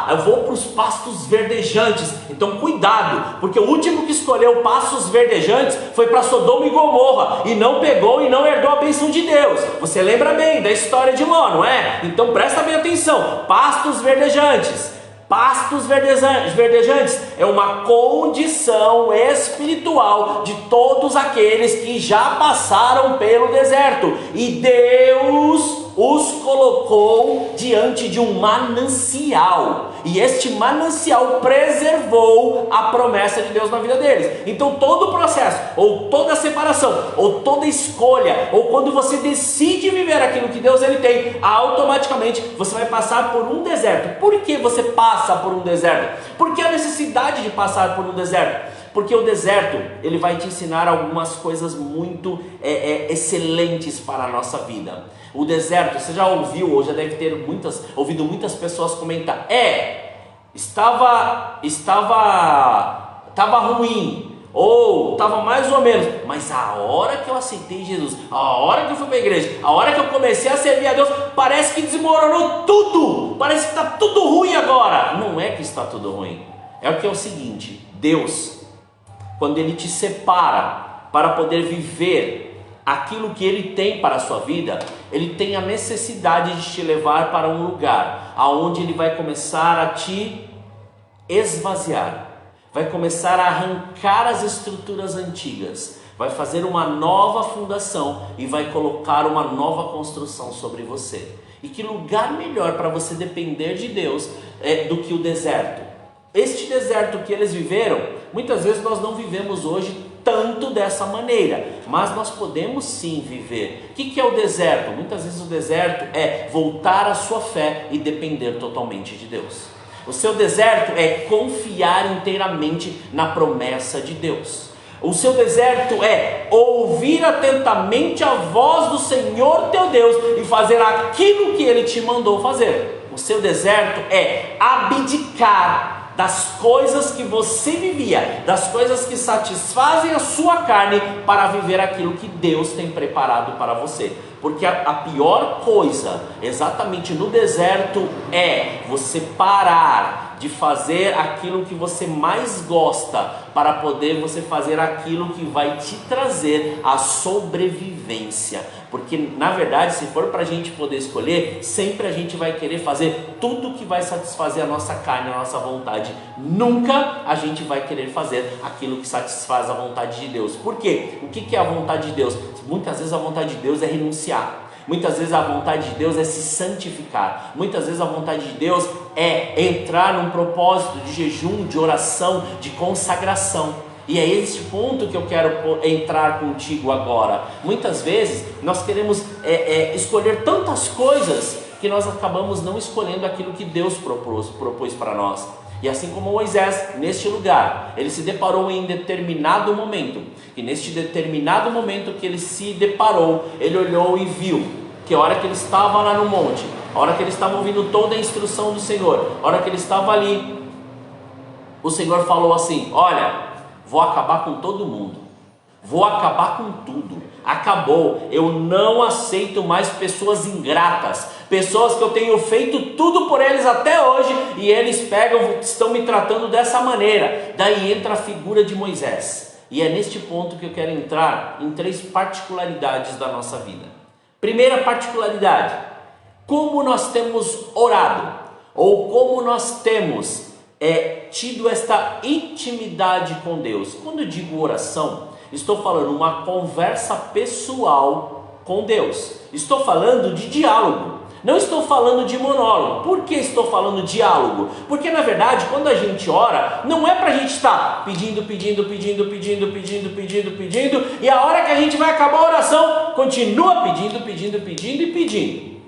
Eu vou para os pastos verdejantes. Então cuidado, porque o último que escolheu pastos verdejantes foi para Sodoma e Gomorra, e não pegou e não herdou a bênção de Deus. Você lembra bem da história de Ló, não é? Então presta bem atenção, pastos verdejantes. Pastos verdejantes é uma condição espiritual de todos aqueles que já passaram pelo deserto, e Deus os colocou diante de um manancial, e este manancial preservou a promessa de Deus na vida deles. Então todo o processo, ou toda separação, ou toda escolha, ou quando você decide viver aquilo que Deus ele tem, automaticamente você vai passar por um deserto. Por que você passa por um deserto? Por que a necessidade de passar por um deserto? Porque o deserto, ele vai te ensinar algumas coisas muito excelentes para a nossa vida. O deserto, você já ouviu, ou já deve ter ouvido muitas pessoas comentar: estava ruim, ou estava mais ou menos, mas a hora que eu aceitei Jesus, a hora que eu fui para a igreja, a hora que eu comecei a servir a Deus, parece que desmoronou tudo, parece que está tudo ruim agora. Não é que está tudo ruim, é o seguinte: Deus, quando ele te separa para poder viver aquilo que ele tem para a sua vida, ele tem a necessidade de te levar para um lugar aonde ele vai começar a te esvaziar, vai começar a arrancar as estruturas antigas, vai fazer uma nova fundação e vai colocar uma nova construção sobre você. E que lugar melhor para você depender de Deus do que o deserto? Este deserto que eles viveram, muitas vezes nós não vivemos hoje tanto dessa maneira, mas nós podemos sim viver. O que é o deserto? Muitas vezes o deserto é voltar à sua fé e depender totalmente de Deus. O seu deserto é confiar inteiramente na promessa de Deus. O seu deserto é ouvir atentamente a voz do Senhor teu Deus e fazer aquilo que Ele te mandou fazer. O seu deserto é abdicar das coisas que você vivia, das coisas que satisfazem a sua carne, para viver aquilo que Deus tem preparado para você. Porque a pior coisa, exatamente no deserto, é você parar de fazer aquilo que você mais gosta, para poder você fazer aquilo que vai te trazer a sobrevivência. Porque na verdade, se for para a gente poder escolher, sempre a gente vai querer fazer tudo que vai satisfazer a nossa carne, a nossa vontade. Nunca a gente vai querer fazer aquilo que satisfaz a vontade de Deus. Por quê? O que é a vontade de Deus? Muitas vezes a vontade de Deus é renunciar. Muitas vezes a vontade de Deus é se santificar. Muitas vezes a vontade de Deus é entrar num propósito de jejum, de oração, de consagração. E é esse ponto que eu quero entrar contigo agora. Muitas vezes nós queremos escolher tantas coisas que nós acabamos não escolhendo aquilo que Deus propôs para nós. E assim como Moisés, neste lugar, ele se deparou em determinado momento. E neste determinado momento que ele se deparou, ele olhou e viu que a hora que ele estava lá no monte, a hora que ele estava ouvindo toda a instrução do Senhor, a hora que ele estava ali, o Senhor falou assim: olha, vou acabar com todo mundo, vou acabar com tudo, acabou, eu não aceito mais pessoas ingratas, pessoas que eu tenho feito tudo por eles até hoje, e eles estão me tratando dessa maneira. Daí entra a figura de Moisés, e é neste ponto que eu quero entrar em 3 particularidades da nossa vida. Primeira particularidade: como nós temos orado, ou como nós temos tido esta intimidade com Deus. Quando eu digo oração, estou falando uma conversa pessoal com Deus, estou falando de diálogo, não estou falando de monólogo. Por que estou falando diálogo? Porque na verdade, quando a gente ora, não é para a gente estar pedindo, e a hora que a gente vai acabar a oração, continua pedindo.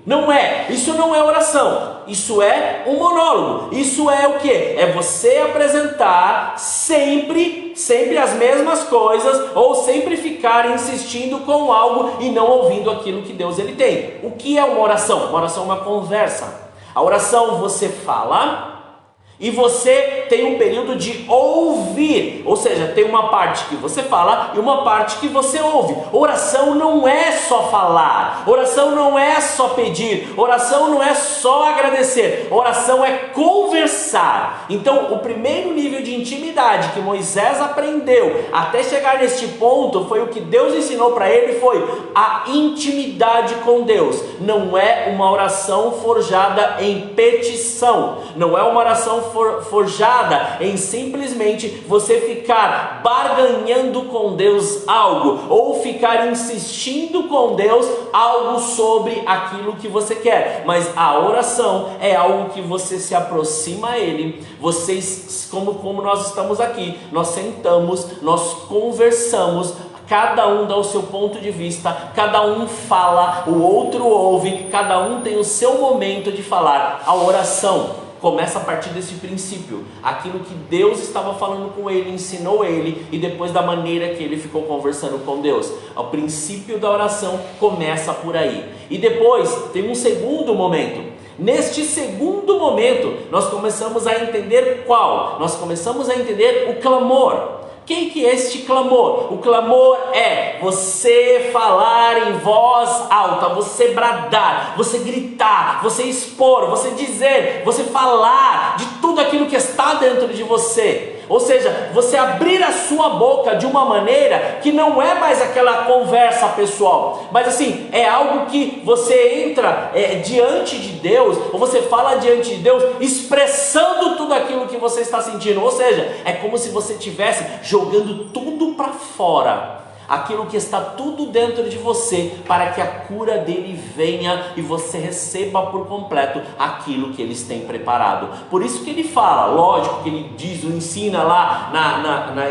Não é, isso não é oração, isso é um monólogo. Isso é o que? É você apresentar sempre as mesmas coisas, ou sempre ficar insistindo com algo e não ouvindo aquilo que Deus ele tem. O que é uma oração? Uma oração é uma conversa. A oração você fala e você tem um período de ouvir, ou seja, tem uma parte que você fala e uma parte que você ouve. Oração não é só falar, oração não é só pedir, oração não é só agradecer, oração é conversar. Então, o primeiro nível de intimidade que Moisés aprendeu até chegar neste ponto foi o que Deus ensinou para ele, foi a intimidade com Deus. Não é uma oração forjada em petição, não é uma oração forjada em simplesmente você ficar barganhando com Deus algo, ou ficar insistindo com Deus algo sobre aquilo que você quer, mas a oração é algo que você se aproxima a Ele, vocês, como nós estamos aqui, nós sentamos, nós conversamos, cada um dá o seu ponto de vista, cada um fala, o outro ouve, cada um tem o seu momento de falar. A oração começa a partir desse princípio, aquilo que Deus estava falando com ele, ensinou ele, e depois da maneira que ele ficou conversando com Deus. O princípio da oração começa por aí, e depois tem um segundo momento. Neste segundo momento, nós começamos a entender qual? Nós começamos a entender o clamor. O que é este clamor? O clamor é você falar em voz alta, você bradar, você gritar, você expor, você dizer, você falar de tudo aquilo que está dentro de você. Ou seja, você abrir a sua boca de uma maneira que não é mais aquela conversa pessoal, mas assim, é algo que você entra diante de Deus, ou você fala diante de Deus, expressando tudo aquilo que você está sentindo. Ou seja, é como se você estivesse jogando tudo para fora, aquilo que está tudo dentro de você, para que a cura dele venha e você receba por completo aquilo que eles têm preparado. Por isso que ele fala, lógico que ele diz, ensina lá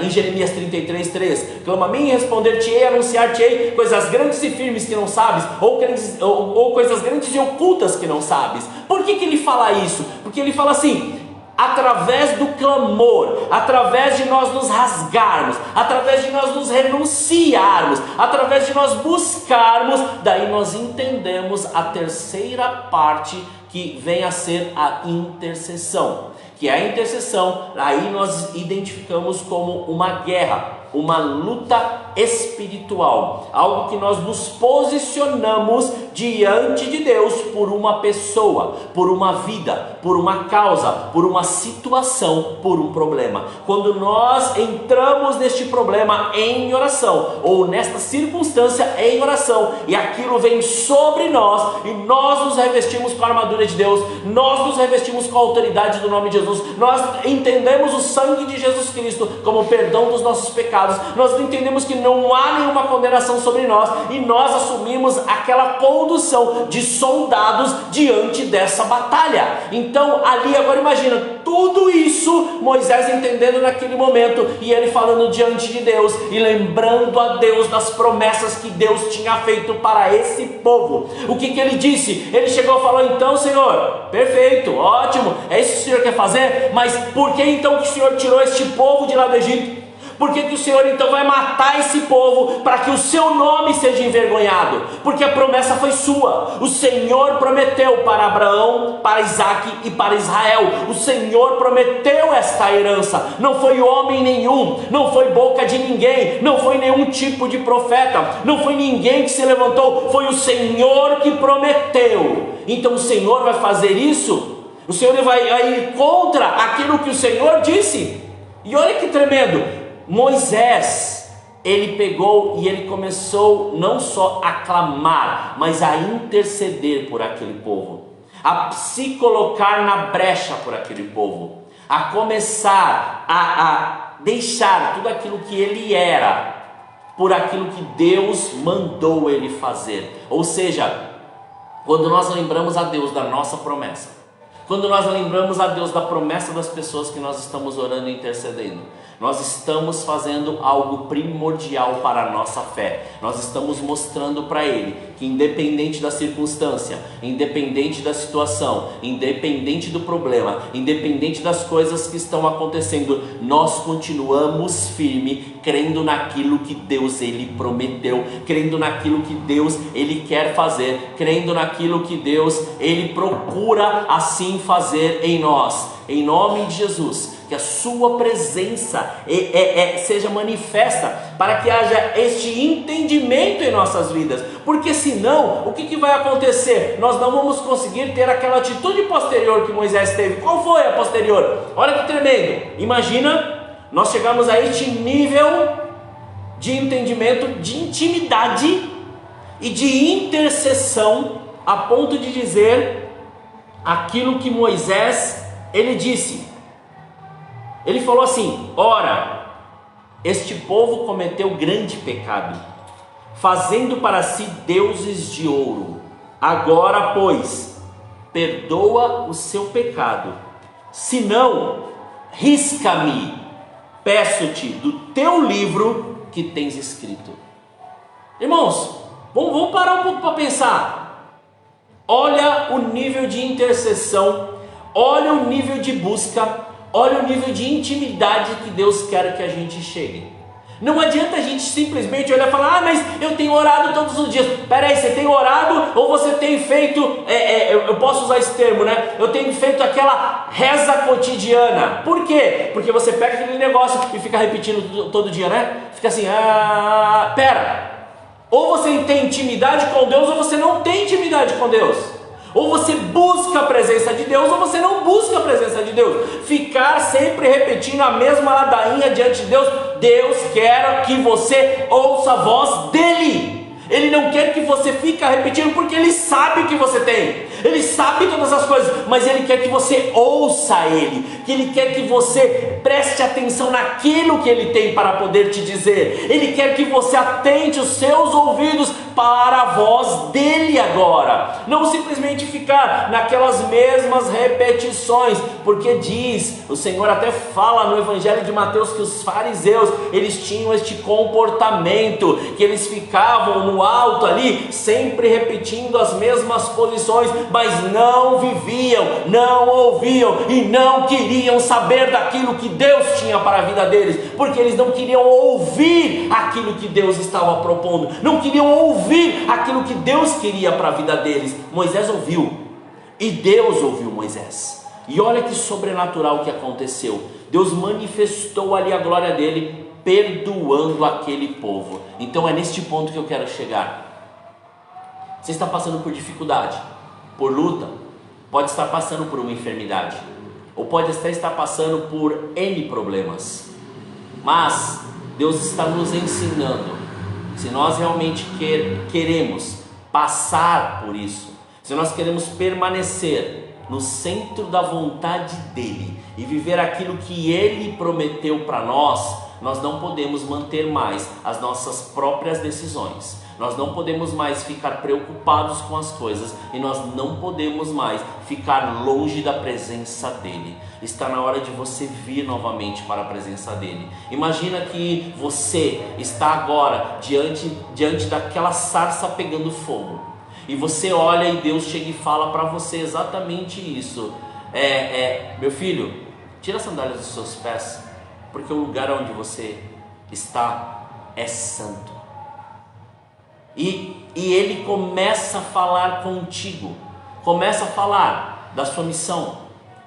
em Jeremias 33:3, clama a mim e responder-te-ei, anunciar-te-ei coisas grandes e firmes que não sabes, ou coisas grandes e ocultas que não sabes. Por que ele fala isso? Porque ele fala assim: através do clamor, através de nós nos rasgarmos, através de nós nos renunciarmos, através de nós buscarmos, daí nós entendemos a terceira parte, que vem a ser a intercessão. Que é a intercessão, aí nós identificamos como uma guerra, uma luta espiritual, algo que nós nos posicionamos diante de Deus por uma pessoa, por uma vida, por uma causa, por uma situação, por um problema. Quando nós entramos neste problema em oração, ou nesta circunstância em oração, e aquilo vem sobre nós, e nós nos revestimos com a armadura de Deus, nós nos revestimos com a autoridade do nome de Jesus, nós entendemos o sangue de Jesus Cristo como perdão dos nossos pecados, nós entendemos que não há nenhuma condenação sobre nós, e nós assumimos aquela condução de soldados diante dessa batalha. Então ali agora imagina, tudo isso Moisés entendendo naquele momento, e ele falando diante de Deus, e lembrando a Deus das promessas que Deus tinha feito para esse povo. O que ele disse? Ele chegou e falou: então Senhor, perfeito, ótimo, é isso que o Senhor quer fazer, mas por que então que o Senhor tirou este povo de lá do Egito? Por que o Senhor então vai matar esse povo para que o seu nome seja envergonhado? Porque a promessa foi sua. O Senhor prometeu para Abraão, para Isaac e para Israel. O Senhor prometeu esta herança. Não foi homem nenhum, não foi boca de ninguém, não foi nenhum tipo de profeta, não foi ninguém que se levantou, foi o Senhor que prometeu. Então o Senhor vai fazer isso? O Senhor vai ir contra aquilo que o Senhor disse? E olha que tremendo! Moisés, ele pegou e ele começou não só a clamar, mas a interceder por aquele povo, a se colocar na brecha por aquele povo, a começar a deixar tudo aquilo que ele era, por aquilo que Deus mandou ele fazer. Ou seja, quando nós lembramos a Deus da nossa promessa, quando nós lembramos a Deus da promessa das pessoas que nós estamos orando e intercedendo, nós estamos fazendo algo primordial para a nossa fé. Nós estamos mostrando para Ele que, independente da circunstância, independente da situação, independente do problema, independente das coisas que estão acontecendo, nós continuamos firme, crendo naquilo que Deus Ele prometeu, crendo naquilo que Deus Ele quer fazer, crendo naquilo que Deus Ele procura assim fazer em nós. Em nome de Jesus, que a sua presença seja manifesta, para que haja este entendimento em nossas vidas, porque senão, o que vai acontecer? Nós não vamos conseguir ter aquela atitude posterior que Moisés teve. Qual foi a posterior? Olha que tremendo, imagina nós chegamos a este nível de entendimento, de intimidade e de intercessão, a ponto de dizer aquilo que Moisés, ele disse. Ele falou assim: ora, este povo cometeu grande pecado, fazendo para si deuses de ouro. Agora, pois, perdoa o seu pecado, senão, risca-me, peço-te, do teu livro que tens escrito. Irmãos, vamos parar um pouco para pensar. Olha o nível de intercessão, olha o nível de busca, olha o nível de intimidade que Deus quer que a gente chegue. Não adianta a gente simplesmente olhar e falar: mas eu tenho orado todos os dias. Peraí, você tem orado ou você tem feito, eu posso usar esse termo, né? Eu tenho feito aquela reza cotidiana. Por quê? Porque você pega aquele negócio e fica repetindo todo dia, né? Fica assim, pera. Ou você tem intimidade com Deus ou você não tem intimidade com Deus. Ou você busca a presença de Deus ou você não busca a presença de Deus. Ficar sempre repetindo a mesma ladainha diante de Deus. Deus quer que você ouça a voz dele. Ele não quer que você fique repetindo, porque Ele sabe o que você tem, Ele sabe todas as coisas, mas Ele quer que você ouça Ele, que Ele quer que você preste atenção naquilo que Ele tem para poder te dizer. Ele quer que você atente os seus ouvidos para a voz dEle agora, não simplesmente ficar naquelas mesmas repetições, porque diz, o Senhor até fala no Evangelho de Mateus que os fariseus, eles tinham este comportamento, que eles ficavam no alto ali, sempre repetindo as mesmas posições, mas não viviam, não ouviam e não queriam saber daquilo que Deus tinha para a vida deles, porque eles não queriam ouvir aquilo que Deus estava propondo, não queriam ouvir aquilo que Deus queria para a vida deles. Moisés ouviu, e Deus ouviu Moisés, e olha que sobrenatural que aconteceu. Deus manifestou ali a glória dele, perdoando aquele povo. Então é neste ponto que eu quero chegar. Você está passando por dificuldade, por luta, pode estar passando por uma enfermidade, ou pode até estar passando por N problemas, mas Deus está nos ensinando, se nós realmente queremos passar por isso, se nós queremos permanecer no centro da vontade dEle e viver aquilo que Ele prometeu para nós, nós não podemos manter mais as nossas próprias decisões, nós não podemos mais ficar preocupados com as coisas, e nós não podemos mais ficar longe da presença dEle. Está na hora de você vir novamente para a presença dEle. Imagina que você está agora diante daquela sarça pegando fogo, e você olha e Deus chega e fala para você exatamente isso: meu filho, tira as sandálias dos seus pés, porque o lugar onde você está é santo. E Ele começa a falar contigo, começa a falar da sua missão,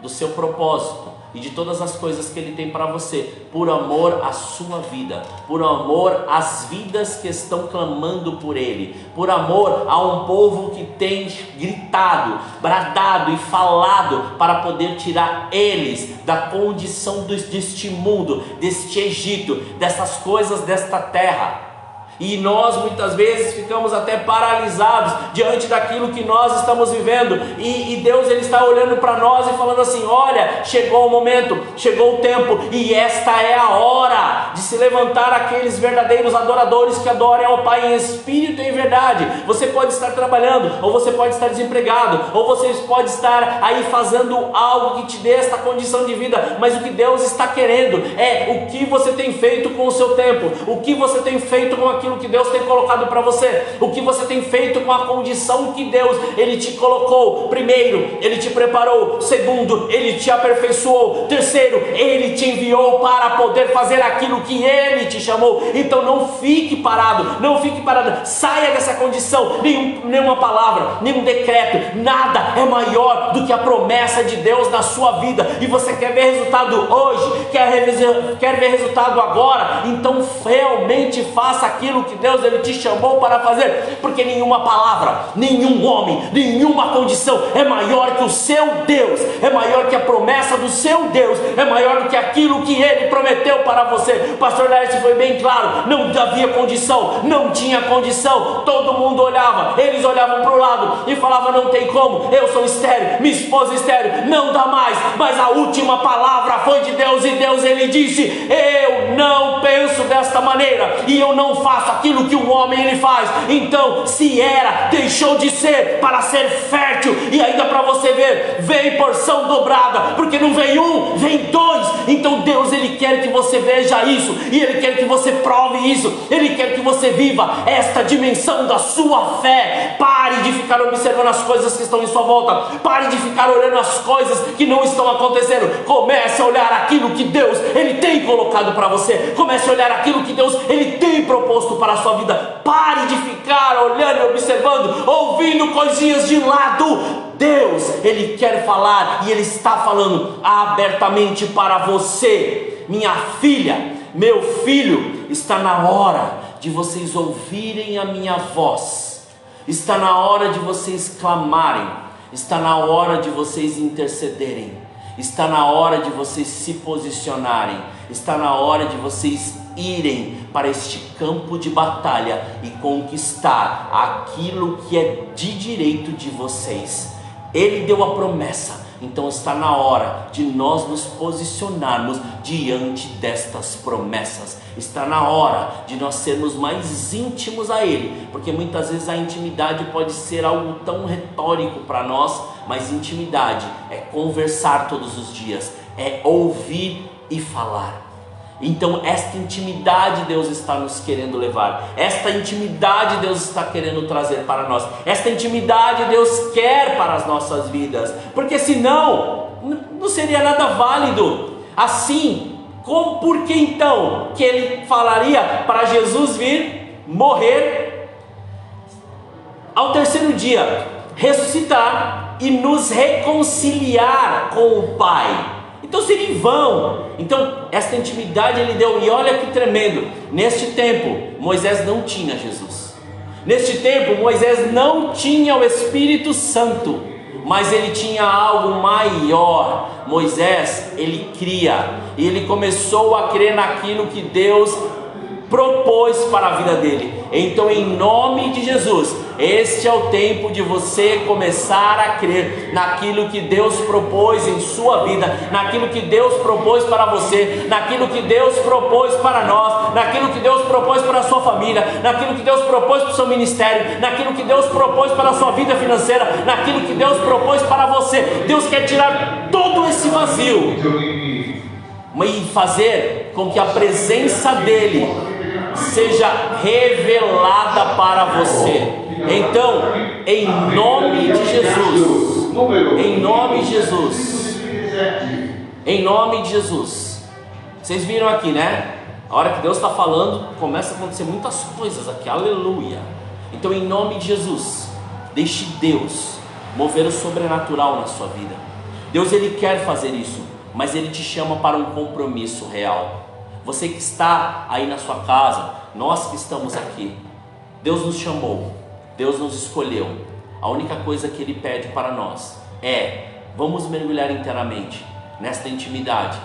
do seu propósito e de todas as coisas que Ele tem para você, por amor à sua vida, por amor às vidas que estão clamando por Ele, por amor a um povo que tem gritado, bradado e falado para poder tirar eles da condição deste mundo, deste Egito, dessas coisas desta terra. E nós muitas vezes ficamos até paralisados diante daquilo que nós estamos vivendo, e Deus, Ele está olhando para nós e falando assim: olha, chegou o momento, chegou o tempo, e esta é a hora de se levantar aqueles verdadeiros adoradores que adorem ao Pai em espírito e em verdade. Você pode estar trabalhando, ou você pode estar desempregado, ou você pode estar aí fazendo algo que te dê esta condição de vida, mas o que Deus está querendo é o que você tem feito com o seu tempo, o que você tem feito com aquilo aquilo que Deus tem colocado para você? O que você tem feito com a condição que Deus, Ele te colocou? Primeiro, Ele te preparou. Segundo, Ele te aperfeiçoou. Terceiro, Ele te enviou para poder fazer aquilo que Ele te chamou. Então não fique parado, não fique parado, saia dessa condição. Nenhuma palavra, nenhum decreto, nada é maior do que a promessa de Deus na sua vida. E você quer ver resultado hoje, quer ver resultado agora? Então realmente faça aquilo que Deus Ele te chamou para fazer, porque nenhuma palavra, nenhum homem, nenhuma condição é maior que o seu Deus, é maior que a promessa do seu Deus, é maior do que aquilo que Ele prometeu para você. O pastor Laércio foi bem claro, não havia condição, não tinha condição, todo mundo olhava, eles olhavam para o lado e falavam: não tem como, eu sou estéril, minha esposa é estéril, não dá mais. Mas a última palavra foi de Deus, e Deus Ele disse: eu não penso desta maneira, e eu não faço aquilo que o homem ele faz. Então se era, deixou de ser, para ser fértil. E ainda para você ver, vem porção dobrada, porque não vem um, vem dois. Então Deus Ele quer que você veja isso, e Ele quer que você prove isso, Ele quer que você viva esta dimensão da sua fé. Pare de ficar observando as coisas que estão em sua volta, pare de ficar olhando as coisas que não estão acontecendo. Comece a olhar aquilo que Deus Ele tem colocado para você, comece a olhar aquilo que Deus Ele tem proposto para a sua vida. Pare de ficar olhando e observando, ouvindo coisinhas de lado. Deus Ele quer falar, e Ele está falando abertamente para você. Minha filha, meu filho, está na hora de vocês ouvirem a minha voz, está na hora de vocês clamarem, está na hora de vocês intercederem, está na hora de vocês se posicionarem, está na hora de vocês irem para este campo de batalha e conquistar aquilo que é de direito de vocês. Ele deu a promessa, então está na hora de nós nos posicionarmos diante destas promessas. Está na hora de nós sermos mais íntimos a Ele, porque muitas vezes a intimidade pode ser algo tão retórico para nós, mas intimidade é conversar todos os dias, é ouvir e falar. Então esta intimidade Deus está nos querendo levar, esta intimidade Deus está querendo trazer para nós, esta intimidade Deus quer para as nossas vidas, porque senão não seria nada válido. Assim, por que então que Ele falaria para Jesus vir, morrer, ao terceiro dia ressuscitar e nos reconciliar com o Pai? Então seria em vão. Então esta intimidade Ele deu. E olha que tremendo, neste tempo Moisés não tinha Jesus, neste tempo Moisés não tinha o Espírito Santo, mas ele tinha algo maior. Moisés, ele cria, e ele começou a crer naquilo que Deus propôs para a vida dele. Então, em nome de Jesus, este é o tempo de você começar a crer naquilo que Deus propôs em sua vida, naquilo que Deus propôs para você, naquilo que Deus propôs para nós, naquilo que Deus propôs para a sua família, naquilo que Deus propôs para o seu ministério, naquilo que Deus propôs para a sua vida financeira, naquilo que Deus propôs para você. Deus quer tirar todo esse vazio e fazer com que a presença dEle seja revelada para você. Então, em nome de Jesus, em nome de Jesus, em nome de Jesus. Vocês viram aqui, né? A hora que Deus está falando, começa a acontecer muitas coisas aqui, aleluia. Então, em nome de Jesus, deixe Deus mover o sobrenatural na sua vida. Deus, Ele quer fazer isso, mas Ele te chama para um compromisso real. Você que está aí na sua casa, nós que estamos aqui, Deus nos chamou, Deus nos escolheu. A única coisa que Ele pede para nós é: vamos mergulhar inteiramente nesta intimidade,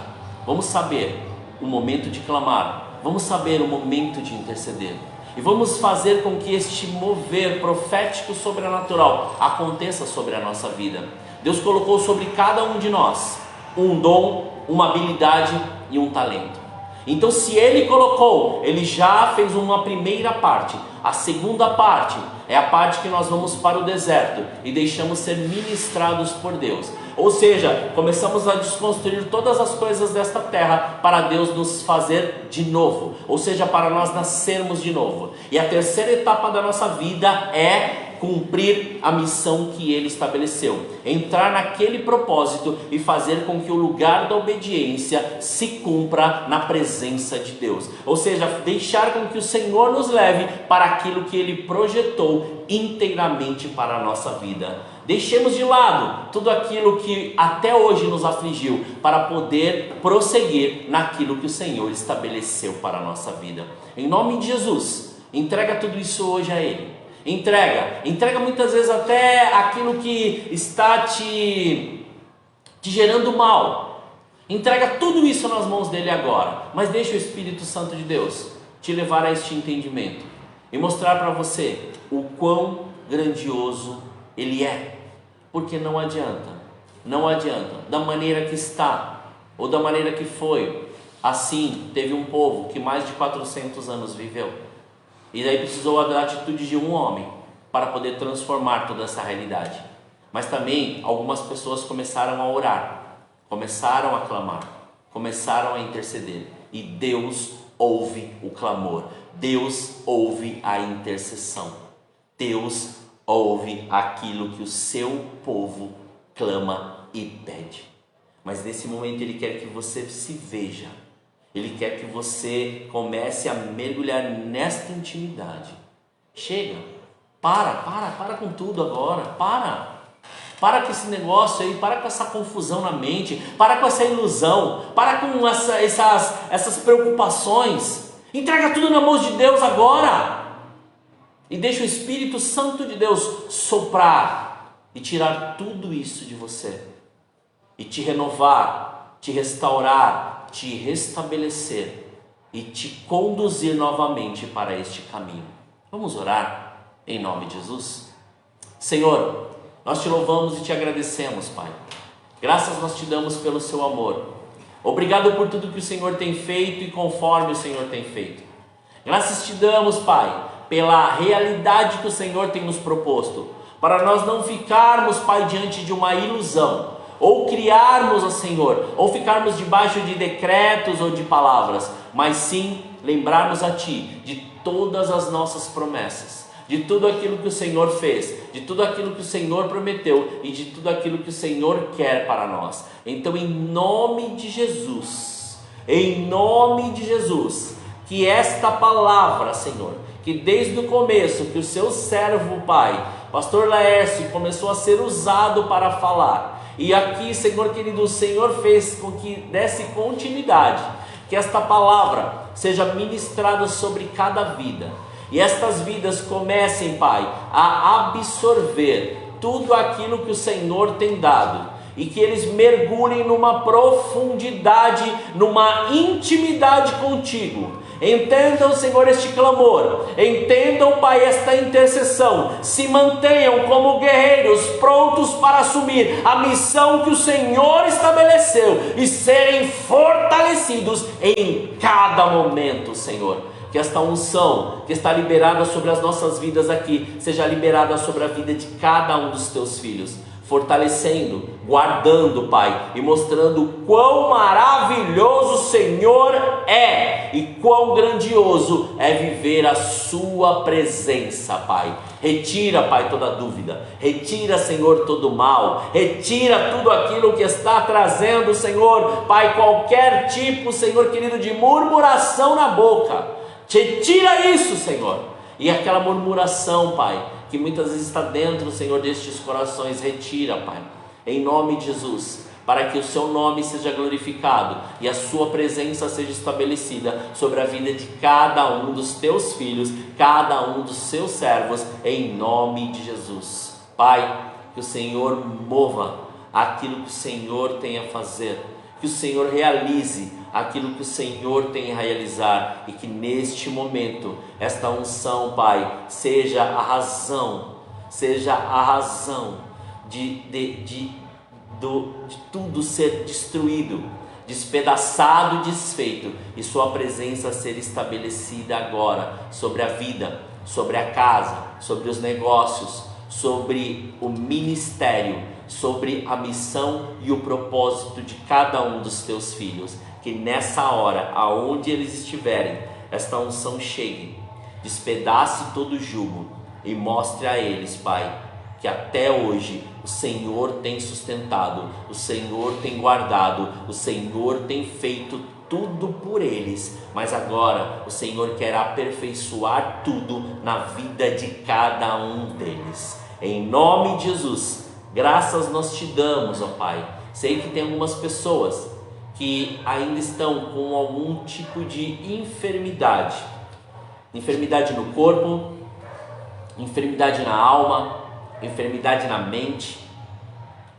vamos saber o momento de clamar, vamos saber o momento de interceder, e vamos fazer com que este mover profético sobrenatural aconteça sobre a nossa vida. Deus colocou sobre cada um de nós um dom, uma habilidade e um talento. Então, se Ele colocou, Ele já fez uma primeira parte. A segunda parte é a parte que nós vamos para o deserto e deixamos ser ministrados por Deus. Ou seja, começamos a desconstruir todas as coisas desta terra para Deus nos fazer de novo, ou seja, para nós nascermos de novo. E a terceira etapa da nossa vida é cumprir a missão que Ele estabeleceu, entrar naquele propósito e fazer com que o lugar da obediência se cumpra na presença de Deus, ou seja, deixar com que o Senhor nos leve para aquilo que Ele projetou inteiramente para a nossa vida. Deixemos de lado tudo aquilo que até hoje nos afligiu para poder prosseguir naquilo que o Senhor estabeleceu para a nossa vida. Em nome de Jesus, entrega tudo isso hoje a Ele. Entrega muitas vezes até aquilo que está te gerando mal. Entrega tudo isso nas mãos dele agora, mas deixa o Espírito Santo de Deus te levar a este entendimento e mostrar para você o quão grandioso Ele é. Porque não adianta, da maneira que está, ou da maneira que foi. Assim, teve um povo que mais de 400 anos viveu, e daí precisou da atitude de um homem para poder transformar toda essa realidade. Mas também algumas pessoas começaram a orar, começaram a clamar, começaram a interceder, e Deus ouve o clamor, Deus ouve a intercessão, Deus ouve aquilo que o seu povo clama e pede. Mas nesse momento Ele quer que você se veja, Ele quer que você comece a mergulhar nesta intimidade. Chega, para com tudo agora, para com esse negócio aí, para com essa confusão na mente, para com essa ilusão, para com essas preocupações. Entrega tudo na mão de Deus agora. E deixa o Espírito Santo de Deus soprar e tirar tudo isso de você, e te renovar, te restaurar, te restabelecer e te conduzir novamente para este caminho. Vamos orar em nome de Jesus? Senhor, nós te louvamos e te agradecemos, Pai. Graças nós te damos pelo seu amor. Obrigado por tudo que o Senhor tem feito e conforme o Senhor tem feito. Graças te damos, Pai, pela realidade que o Senhor tem nos proposto, para nós não ficarmos, Pai, diante de uma ilusão, ou criarmos, ó Senhor, ou ficarmos debaixo de decretos ou de palavras, mas sim lembrarmos a Ti de todas as nossas promessas, de tudo aquilo que o Senhor fez, de tudo aquilo que o Senhor prometeu e de tudo aquilo que o Senhor quer para nós. Então, em nome de Jesus, que esta palavra, Senhor, que desde o começo que o seu servo, Pai, pastor Laércio, começou a ser usado para falar, e aqui, Senhor querido, o Senhor fez com que desse continuidade, que esta palavra seja ministrada sobre cada vida, e estas vidas comecem, Pai, a absorver tudo aquilo que o Senhor tem dado, e que eles mergulhem numa profundidade, numa intimidade contigo. Entendam, Senhor, este clamor, entendam, Pai, esta intercessão, se mantenham como guerreiros prontos para assumir a missão que o Senhor estabeleceu e serem fortalecidos em cada momento, Senhor. Que esta unção que está liberada sobre as nossas vidas aqui seja liberada sobre a vida de cada um dos teus filhos, fortalecendo, guardando, Pai, e mostrando quão maravilhoso o Senhor é e quão grandioso é viver a sua presença, Pai. Retira, Pai, toda dúvida, retira, Senhor, todo mal, retira tudo aquilo que está trazendo, Senhor, Pai, qualquer tipo, Senhor querido, de murmuração na boca. Retira isso, Senhor, e aquela murmuração, Pai, que muitas vezes está dentro, Senhor, destes corações, retira, Pai, em nome de Jesus, para que o seu nome seja glorificado e a sua presença seja estabelecida sobre a vida de cada um dos teus filhos, cada um dos seus servos, em nome de Jesus. Pai, que o Senhor mova aquilo que o Senhor tem a fazer, que o Senhor realize aquilo que o Senhor tem a realizar, e que neste momento esta unção, Pai, seja a razão de tudo ser destruído, despedaçado e desfeito, e sua presença ser estabelecida agora sobre a vida, sobre a casa, sobre os negócios, sobre o ministério sobre a missão e o propósito de cada um dos teus filhos. Que nessa hora, aonde eles estiverem, esta unção chegue, despedace todo o jugo e mostre a eles, Pai, que até hoje o Senhor tem sustentado, o Senhor tem guardado, o Senhor tem feito tudo por eles, mas agora o Senhor quer aperfeiçoar tudo na vida de cada um deles. Em nome de Jesus, graças nós te damos, ó Pai. Sei que tem algumas pessoas que ainda estão com algum tipo de enfermidade no corpo, enfermidade na alma, enfermidade na mente,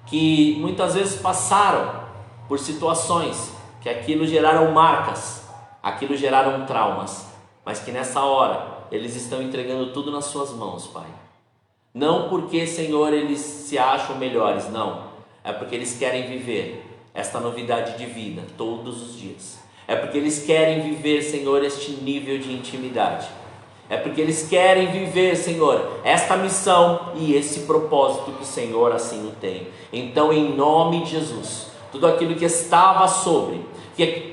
que muitas vezes passaram por situações que aquilo geraram marcas, aquilo geraram traumas, mas que nessa hora eles estão entregando tudo nas suas mãos, Pai. Não porque, Senhor, eles se acham melhores, não, é porque eles querem viver esta novidade de vida todos os dias. É porque eles querem viver, Senhor, este nível de intimidade. É porque eles querem viver, Senhor, esta missão e esse propósito que o Senhor assim o tem. Então, em nome de Jesus, tudo aquilo que estava sobre,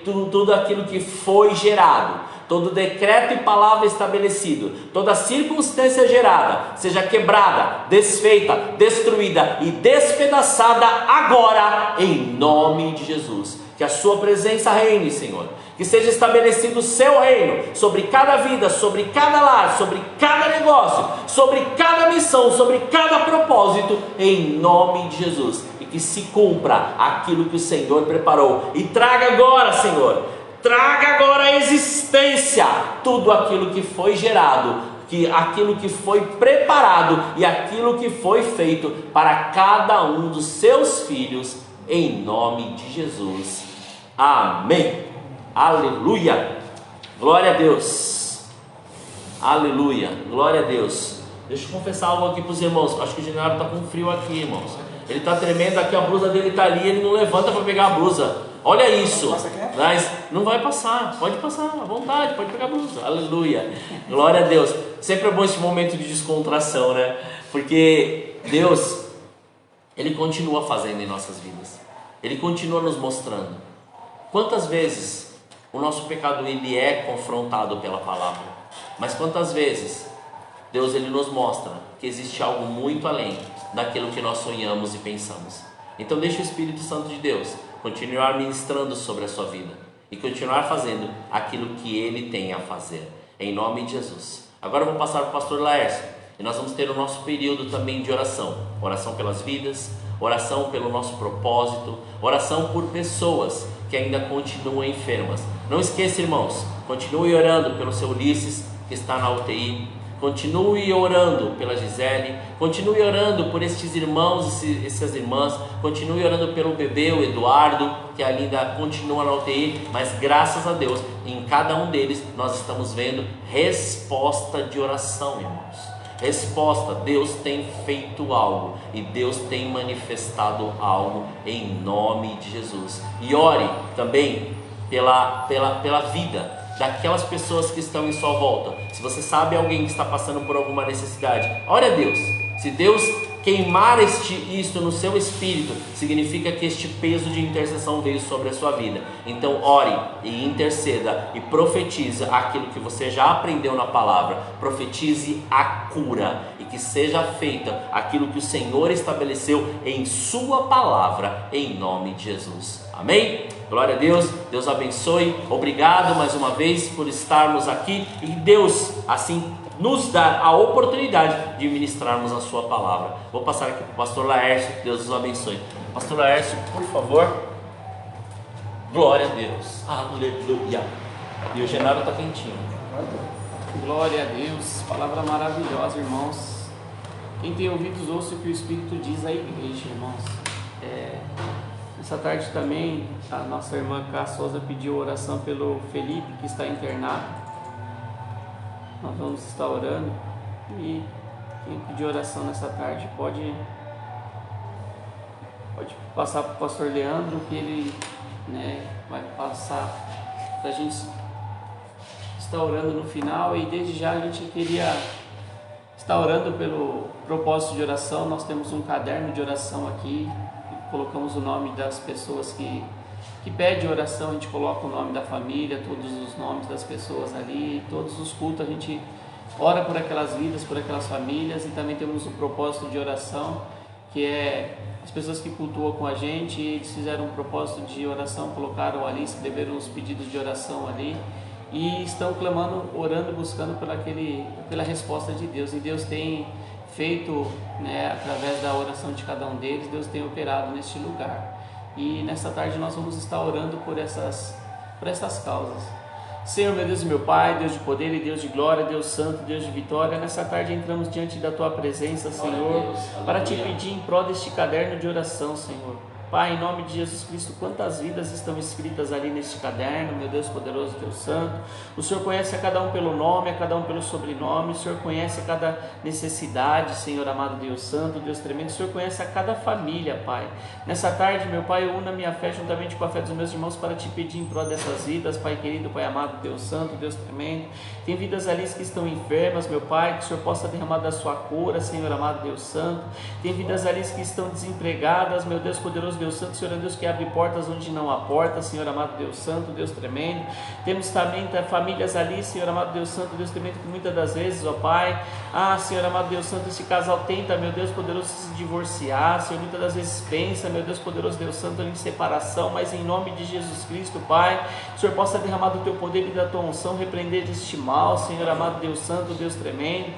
tudo aquilo que foi gerado, todo decreto e palavra estabelecido, toda circunstância gerada, seja quebrada, desfeita, destruída e despedaçada agora, em nome de Jesus. Que a sua presença reine, Senhor. Que seja estabelecido o seu reino sobre cada vida, sobre cada lar, sobre cada negócio, sobre cada missão, sobre cada propósito, em nome de Jesus. E que se cumpra aquilo que o Senhor preparou. E traga agora, Senhor, traga agora à existência tudo aquilo que foi gerado, aquilo que foi preparado e aquilo que foi feito para cada um dos seus filhos, em nome de Jesus. Amém. Aleluia. Glória a Deus. Aleluia. Glória a Deus. Deixa eu confessar algo aqui para os irmãos. Acho que o Genaro está com frio aqui, irmãos. Ele está tremendo aqui, a blusa dele está ali, ele não levanta para pegar a blusa. Olha isso. Mas não vai passar, pode passar à vontade, pode pegar a blusa. Aleluia. Glória a Deus. Sempre é bom esse momento de descontração, né? Porque Deus, Ele continua fazendo em nossas vidas. Ele continua nos mostrando. Quantas vezes o nosso pecado ele é confrontado pela palavra, mas quantas vezes Deus ele nos mostra que existe algo muito além daquilo que nós sonhamos e pensamos. Então deixa o Espírito Santo de Deus continuar ministrando sobre a sua vida e continuar fazendo aquilo que Ele tem a fazer, em nome de Jesus. Agora eu vou passar para o pastor Laércio e nós vamos ter o nosso período também de oração pelas vidas, oração pelo nosso propósito, oração por pessoas que ainda continuam enfermas. Não esqueça, irmãos, continue orando pelo seu Ulisses, que está na UTI. Continue orando pela Gisele. Continue orando por estes irmãos e essas irmãs. Continue orando pelo bebê, o Eduardo, que ainda continua na UTI. Mas graças a Deus, em cada um deles nós estamos vendo resposta de oração, irmãos. Resposta, Deus tem feito algo e Deus tem manifestado algo em nome de Jesus. E ore também pela vida daquelas pessoas que estão em sua volta. Se você sabe alguém que está passando por alguma necessidade, ore a Deus. Se Deus queimar isto no seu espírito, significa que este peso de intercessão veio sobre a sua vida. Então ore e interceda e profetize aquilo que você já aprendeu na palavra. Profetize a cura e que seja feita aquilo que o Senhor estabeleceu em sua palavra, em nome de Jesus. Amém? Glória a Deus, Deus abençoe. Obrigado mais uma vez por estarmos aqui e Deus assim nos dar a oportunidade de ministrarmos a sua palavra. Vou passar aqui para o pastor Laércio, Deus os abençoe. Pastor Laércio, por favor. Glória a Deus. Aleluia. E o Genaro está quentinho. Glória a Deus, palavra maravilhosa, irmãos. Quem tem ouvidos, ouça o que o Espírito diz à igreja, irmãos. Essa tarde também a nossa irmã Cá Souza pediu oração pelo Felipe, que está internado. Nós vamos estar orando e quem pedir oração nessa tarde pode passar para o pastor Leandro, que ele vai passar para a gente estar orando no final. E desde já a gente queria está orando pelo propósito de oração. Nós temos um caderno de oração aqui, colocamos o nome das pessoas que pede oração, a gente coloca o nome da família, todos os nomes das pessoas ali, todos os cultos a gente ora por aquelas vidas, por aquelas famílias. E também temos o propósito de oração, que é as pessoas que cultuam com a gente, eles fizeram um propósito de oração, colocaram ali, escreveram os pedidos de oração ali e estão clamando, orando, buscando pela resposta de Deus. E Deus tem feito, né, através da oração de cada um deles, Deus tem operado neste lugar. E nessa tarde nós vamos estar orando por essas causas. Senhor, meu Deus e meu Pai, Deus de poder e Deus de glória, Deus santo, Deus de vitória, nessa tarde entramos diante da Tua presença, Senhor, para Te pedir em prol deste caderno de oração, Senhor. Pai, em nome de Jesus Cristo, quantas vidas estão escritas ali neste caderno, meu Deus poderoso, Deus santo. O Senhor conhece a cada um pelo nome, a cada um pelo sobrenome. O Senhor conhece a cada necessidade, Senhor amado, Deus santo, Deus tremendo. O Senhor conhece a cada família, Pai. Nessa tarde, meu Pai, eu uno a minha fé juntamente com a fé dos meus irmãos para Te pedir em prol dessas vidas, Pai querido, Pai amado, Deus santo, Deus tremendo. Tem vidas ali que estão enfermas, meu Pai, que o Senhor possa derramar da Sua cura, Senhor amado, Deus santo. Tem vidas ali que estão desempregadas, meu Deus poderoso, Deus santo. Senhor é Deus que abre portas onde não há porta, Senhor amado, Deus santo, Deus tremendo. Temos também famílias ali, Senhor amado, Deus santo, Deus tremendo, que muitas das vezes, ó Pai, Senhor amado, Deus santo, esse casal tenta, meu Deus poderoso, se divorciar, Senhor, muitas das vezes pensa, meu Deus poderoso, Deus santo, em separação, mas em nome de Jesus Cristo, Pai, o Senhor possa derramar do Teu poder e da Tua unção, repreender deste mal, Senhor amado, Deus santo, Deus tremendo.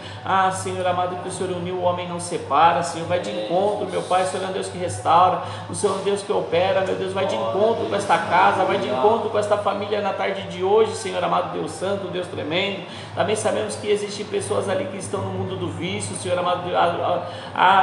Senhor amado, que o Senhor uniu, o homem não separa, Senhor, vai de encontro, meu Pai, o Senhor é um Deus que restaura, o Senhor é um Deus que opera, meu Deus, vai de encontro com esta casa, vai de encontro com esta família na tarde de hoje, Senhor amado, Deus santo, Deus tremendo. Também sabemos que existem pessoas ali que estão no mundo do vício, Senhor amado,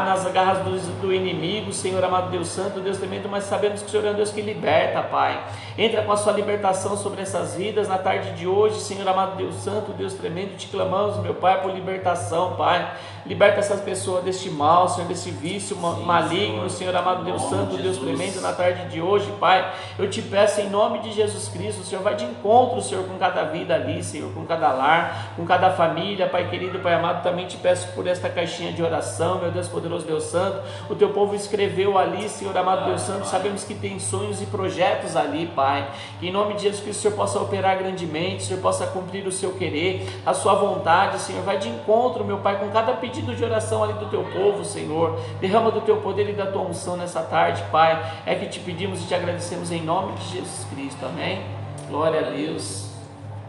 nas garras do inimigo, Senhor amado, Deus santo, Deus tremendo, mas sabemos que o Senhor é um Deus que liberta, Pai. Entra com a Sua libertação sobre essas vidas na tarde de hoje, Senhor amado, Deus santo, Deus tremendo. Te clamamos, meu Pai, por libertação, Pai. Liberta essas pessoas deste mal, Senhor, desse vício maligno, Senhor amado, Deus santo, Deus tremendo, na tarde de hoje, Pai. Eu te peço em nome de Jesus Cristo, o Senhor vai de encontro, Senhor, com cada vida ali, Senhor, com cada lar, com cada família, Pai querido, Pai amado. Também te peço por esta caixinha de oração, meu Deus poderoso, Deus santo. O Teu povo escreveu ali, Senhor amado, Deus santo. Sabemos que tem sonhos e projetos ali, Pai. Que em nome de Jesus Cristo o Senhor possa operar grandemente, o Senhor possa cumprir o Seu querer, a Sua vontade, Senhor. Vai de encontro, meu Pai, com cada pedido de oração ali do Teu povo, Senhor. Derrama do Teu poder e da Tua unção nessa tarde, Pai. É que te pedimos e te agradecemos em nome de Jesus Cristo, amém? Glória a Deus.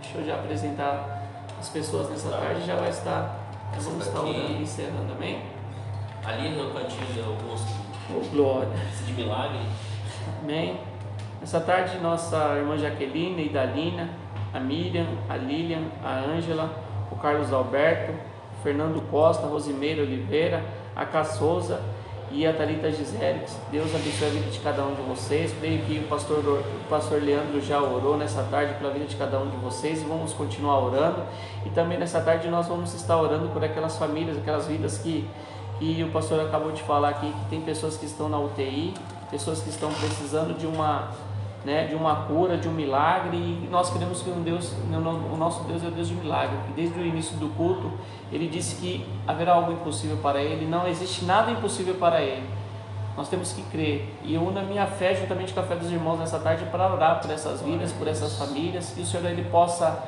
Deixa eu já apresentar as pessoas nessa tarde, já vai estar, vamos estar orando e encerrando, amém? Ali no cantinho eu gosto glória de milagre, amém? Nessa tarde, nossa irmã Jaqueline e Dalina, a Miriam, a Lilian, a Ângela, o Carlos Alberto, o Fernando Costa, a Rosimeira Oliveira, a Cá Souza e a Thalita Gisele. Deus abençoe a vida de cada um de vocês. Creio que o pastor Leandro já orou nessa tarde pela vida de cada um de vocês e vamos continuar orando. E também nessa tarde nós vamos estar orando por aquelas famílias, aquelas vidas que o pastor acabou de falar aqui, que tem pessoas que estão na UTI, pessoas que estão precisando de uma cura, de um milagre. E nós queremos que o nosso Deus é o Deus de milagre, que desde o início do culto Ele disse que haverá algo impossível para Ele, não existe nada impossível para Ele. Nós temos que crer, e eu uno a minha fé juntamente com a fé dos irmãos nessa tarde para orar por essas vidas, por essas famílias, que o Senhor Ele possa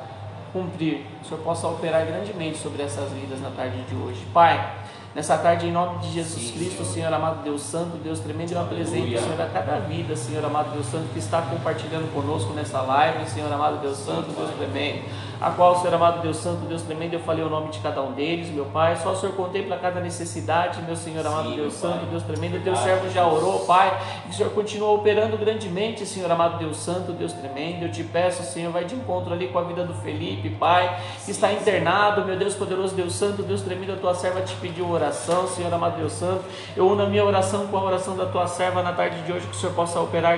cumprir, o Senhor possa operar grandemente sobre essas vidas na tarde de hoje. Pai, nessa tarde, em nome de Jesus Cristo, Senhor amado, Deus santo, Deus tremendo, eu apresento, Senhor, a cada vida, Senhor amado, Deus santo, que está compartilhando conosco nessa live, Senhor amado, Deus santo, Deus tremendo, a qual, Senhor amado, Deus santo, Deus tremendo, eu falei o nome de cada um deles, meu Pai. Só o Senhor contempla cada necessidade, meu Senhor amado, Deus santo, Deus tremendo. Teu servo já orou, Pai, que o Senhor continua operando grandemente, Senhor amado, Deus santo, Deus tremendo. Eu te peço, Senhor, vai de encontro ali com a vida do Felipe, Pai, que está internado, meu Deus poderoso, Deus santo, Deus tremendo. A tua serva te pediu oração, Senhor amado, Deus santo. Eu uno a minha oração com a oração da tua serva na tarde de hoje, que o Senhor possa operar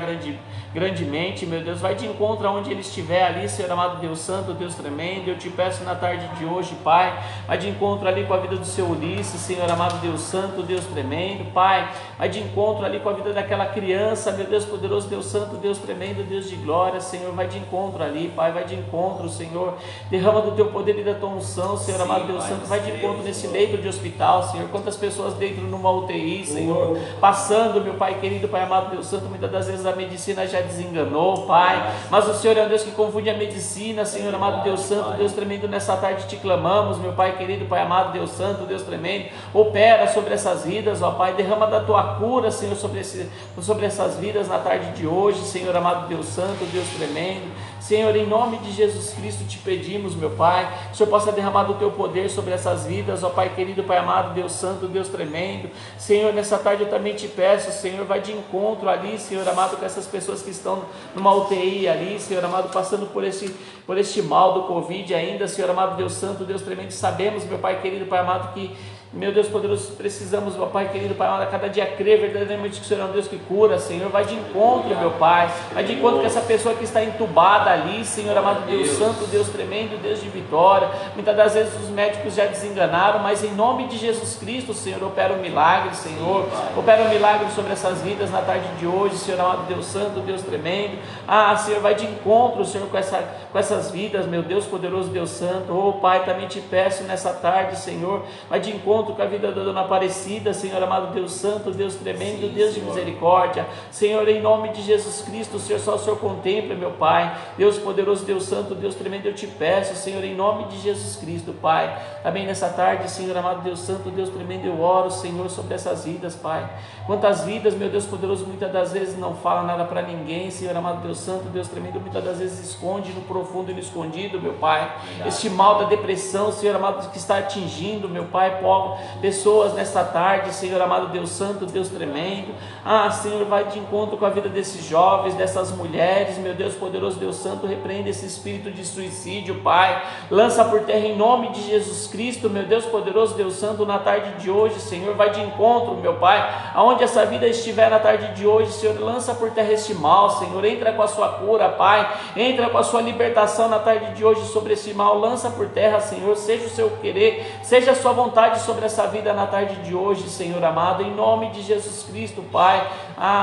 grandemente, meu Deus. Vai de encontro aonde ele estiver ali, Senhor amado, Deus santo, Deus tremendo. tremendo. Eu te peço na tarde de hoje, Pai, vai de encontro ali com a vida do seu Ulisses, Senhor amado, Deus santo, Deus tremendo, Pai, vai de encontro ali com a vida daquela criança, meu Deus poderoso, Deus santo, Deus tremendo, Deus de glória, Senhor, vai de encontro ali, Pai, vai de encontro, Senhor, derrama do teu poder e da tua unção, Senhor amado, Deus santo, vai de encontro nesse leito de hospital, Senhor, quantas pessoas dentro numa UTI, Senhor, passando, meu Pai querido, Pai amado, Deus santo, muitas das vezes a medicina já desenganou, Pai, mas o Senhor é um Deus que confunde a medicina, Senhor amado, Deus santo, Deus tremendo, nessa tarde te clamamos, meu Pai querido, Pai amado, Deus santo, Deus tremendo, opera sobre essas vidas, ó Pai, derrama da tua cura, Senhor, sobre essas vidas na tarde de hoje, Senhor amado, Deus santo, Deus tremendo, Senhor, em nome de Jesus Cristo te pedimos, meu Pai, que o Senhor possa derramar do teu poder sobre essas vidas, ó Pai querido, Pai amado, Deus santo, Deus tremendo, Senhor, nessa tarde eu também te peço, Senhor, vai de encontro ali, Senhor amado, com essas pessoas que estão numa UTI ali, Senhor amado, passando por este mal do Covid ainda, Senhor amado, Deus santo, Deus tremendo, sabemos, meu Pai querido, Pai amado, que meu Deus poderoso, precisamos, meu Pai querido, Pai amado, a cada dia crer verdadeiramente que o Senhor é um Deus que cura, Senhor, vai de encontro, meu Pai, vai de encontro com essa pessoa que está entubada ali, Senhor amado, Deus santo, Deus tremendo, Deus de vitória, muitas das vezes os médicos já desenganaram, mas em nome de Jesus Cristo, Senhor, opera um milagre, Senhor, opera um milagre sobre essas vidas na tarde de hoje, Senhor amado, Deus santo, Deus tremendo, Senhor, vai de encontro, Senhor, com essas vidas, meu Deus poderoso, Deus santo, Pai, também te peço nessa tarde, Senhor, vai de encontro com a vida da dona Aparecida, Senhor amado, Deus santo, Deus tremendo, sim, Deus de misericórdia, Senhor, em nome de Jesus Cristo, Senhor, só o Senhor contempla, meu Pai, Deus poderoso, Deus santo, Deus tremendo, eu te peço, Senhor, em nome de Jesus Cristo, Pai, também nessa tarde, Senhor amado, Deus santo, Deus tremendo, eu oro, Senhor, sobre essas vidas, Pai, quantas vidas, meu Deus poderoso, muitas das vezes não fala nada para ninguém, Senhor amado, Deus santo, Deus tremendo, muitas das vezes esconde no profundo e no escondido, meu Pai, este mal da depressão, Senhor amado, que está atingindo, meu Pai, pessoas nesta tarde, Senhor amado, Deus santo, Deus tremendo, Senhor, vai de encontro com a vida desses jovens, dessas mulheres, meu Deus poderoso, Deus santo, repreende esse espírito de suicídio, Pai, lança por terra em nome de Jesus Cristo, meu Deus poderoso, Deus santo, na tarde de hoje, Senhor, vai de encontro, meu Pai, aonde essa vida estiver na tarde de hoje, Senhor, lança por terra este mal, Senhor, entra com a sua cura, Pai, entra com a sua libertação na tarde de hoje sobre esse mal, lança por terra, Senhor, seja o seu querer, seja a sua vontade sobre essa vida na tarde de hoje, Senhor amado, em nome de Jesus Cristo, Pai,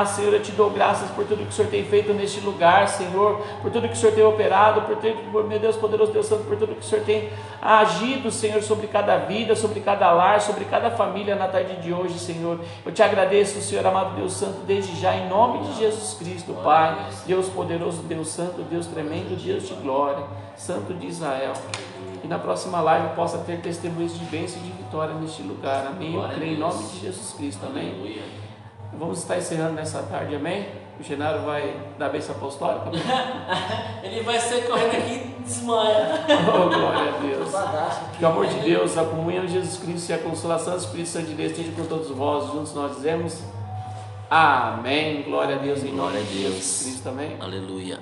Senhor, eu te dou graças por tudo que o Senhor tem feito neste lugar, Senhor, por tudo que o Senhor tem operado, por meu Deus poderoso, Deus santo, por tudo que o Senhor tem agido, Senhor, sobre cada vida, sobre cada lar, sobre cada família na tarde de hoje, Senhor, eu te agradeço, Senhor amado, Deus santo, desde já, em nome de Jesus Cristo, Pai, Deus poderoso, Deus santo, Deus tremendo, Deus de glória, Santo de Israel, e na próxima live possa ter testemunhos de bênção e de vitória neste lugar, amém, eu creio em nome de Jesus Cristo, amém. Vamos estar encerrando nessa tarde, amém? O Genaro vai dar bênção apostólica? Ele vai sair correndo aqui e desmaia. Oh, glória a Deus. Que o amor de Deus, a comunhão de Jesus Cristo e a consolação do Espírito Santo de Deus esteja com todos vós. Juntos nós dizemos amém. Glória a Deus em nome de Jesus Cristo, amém. Aleluia.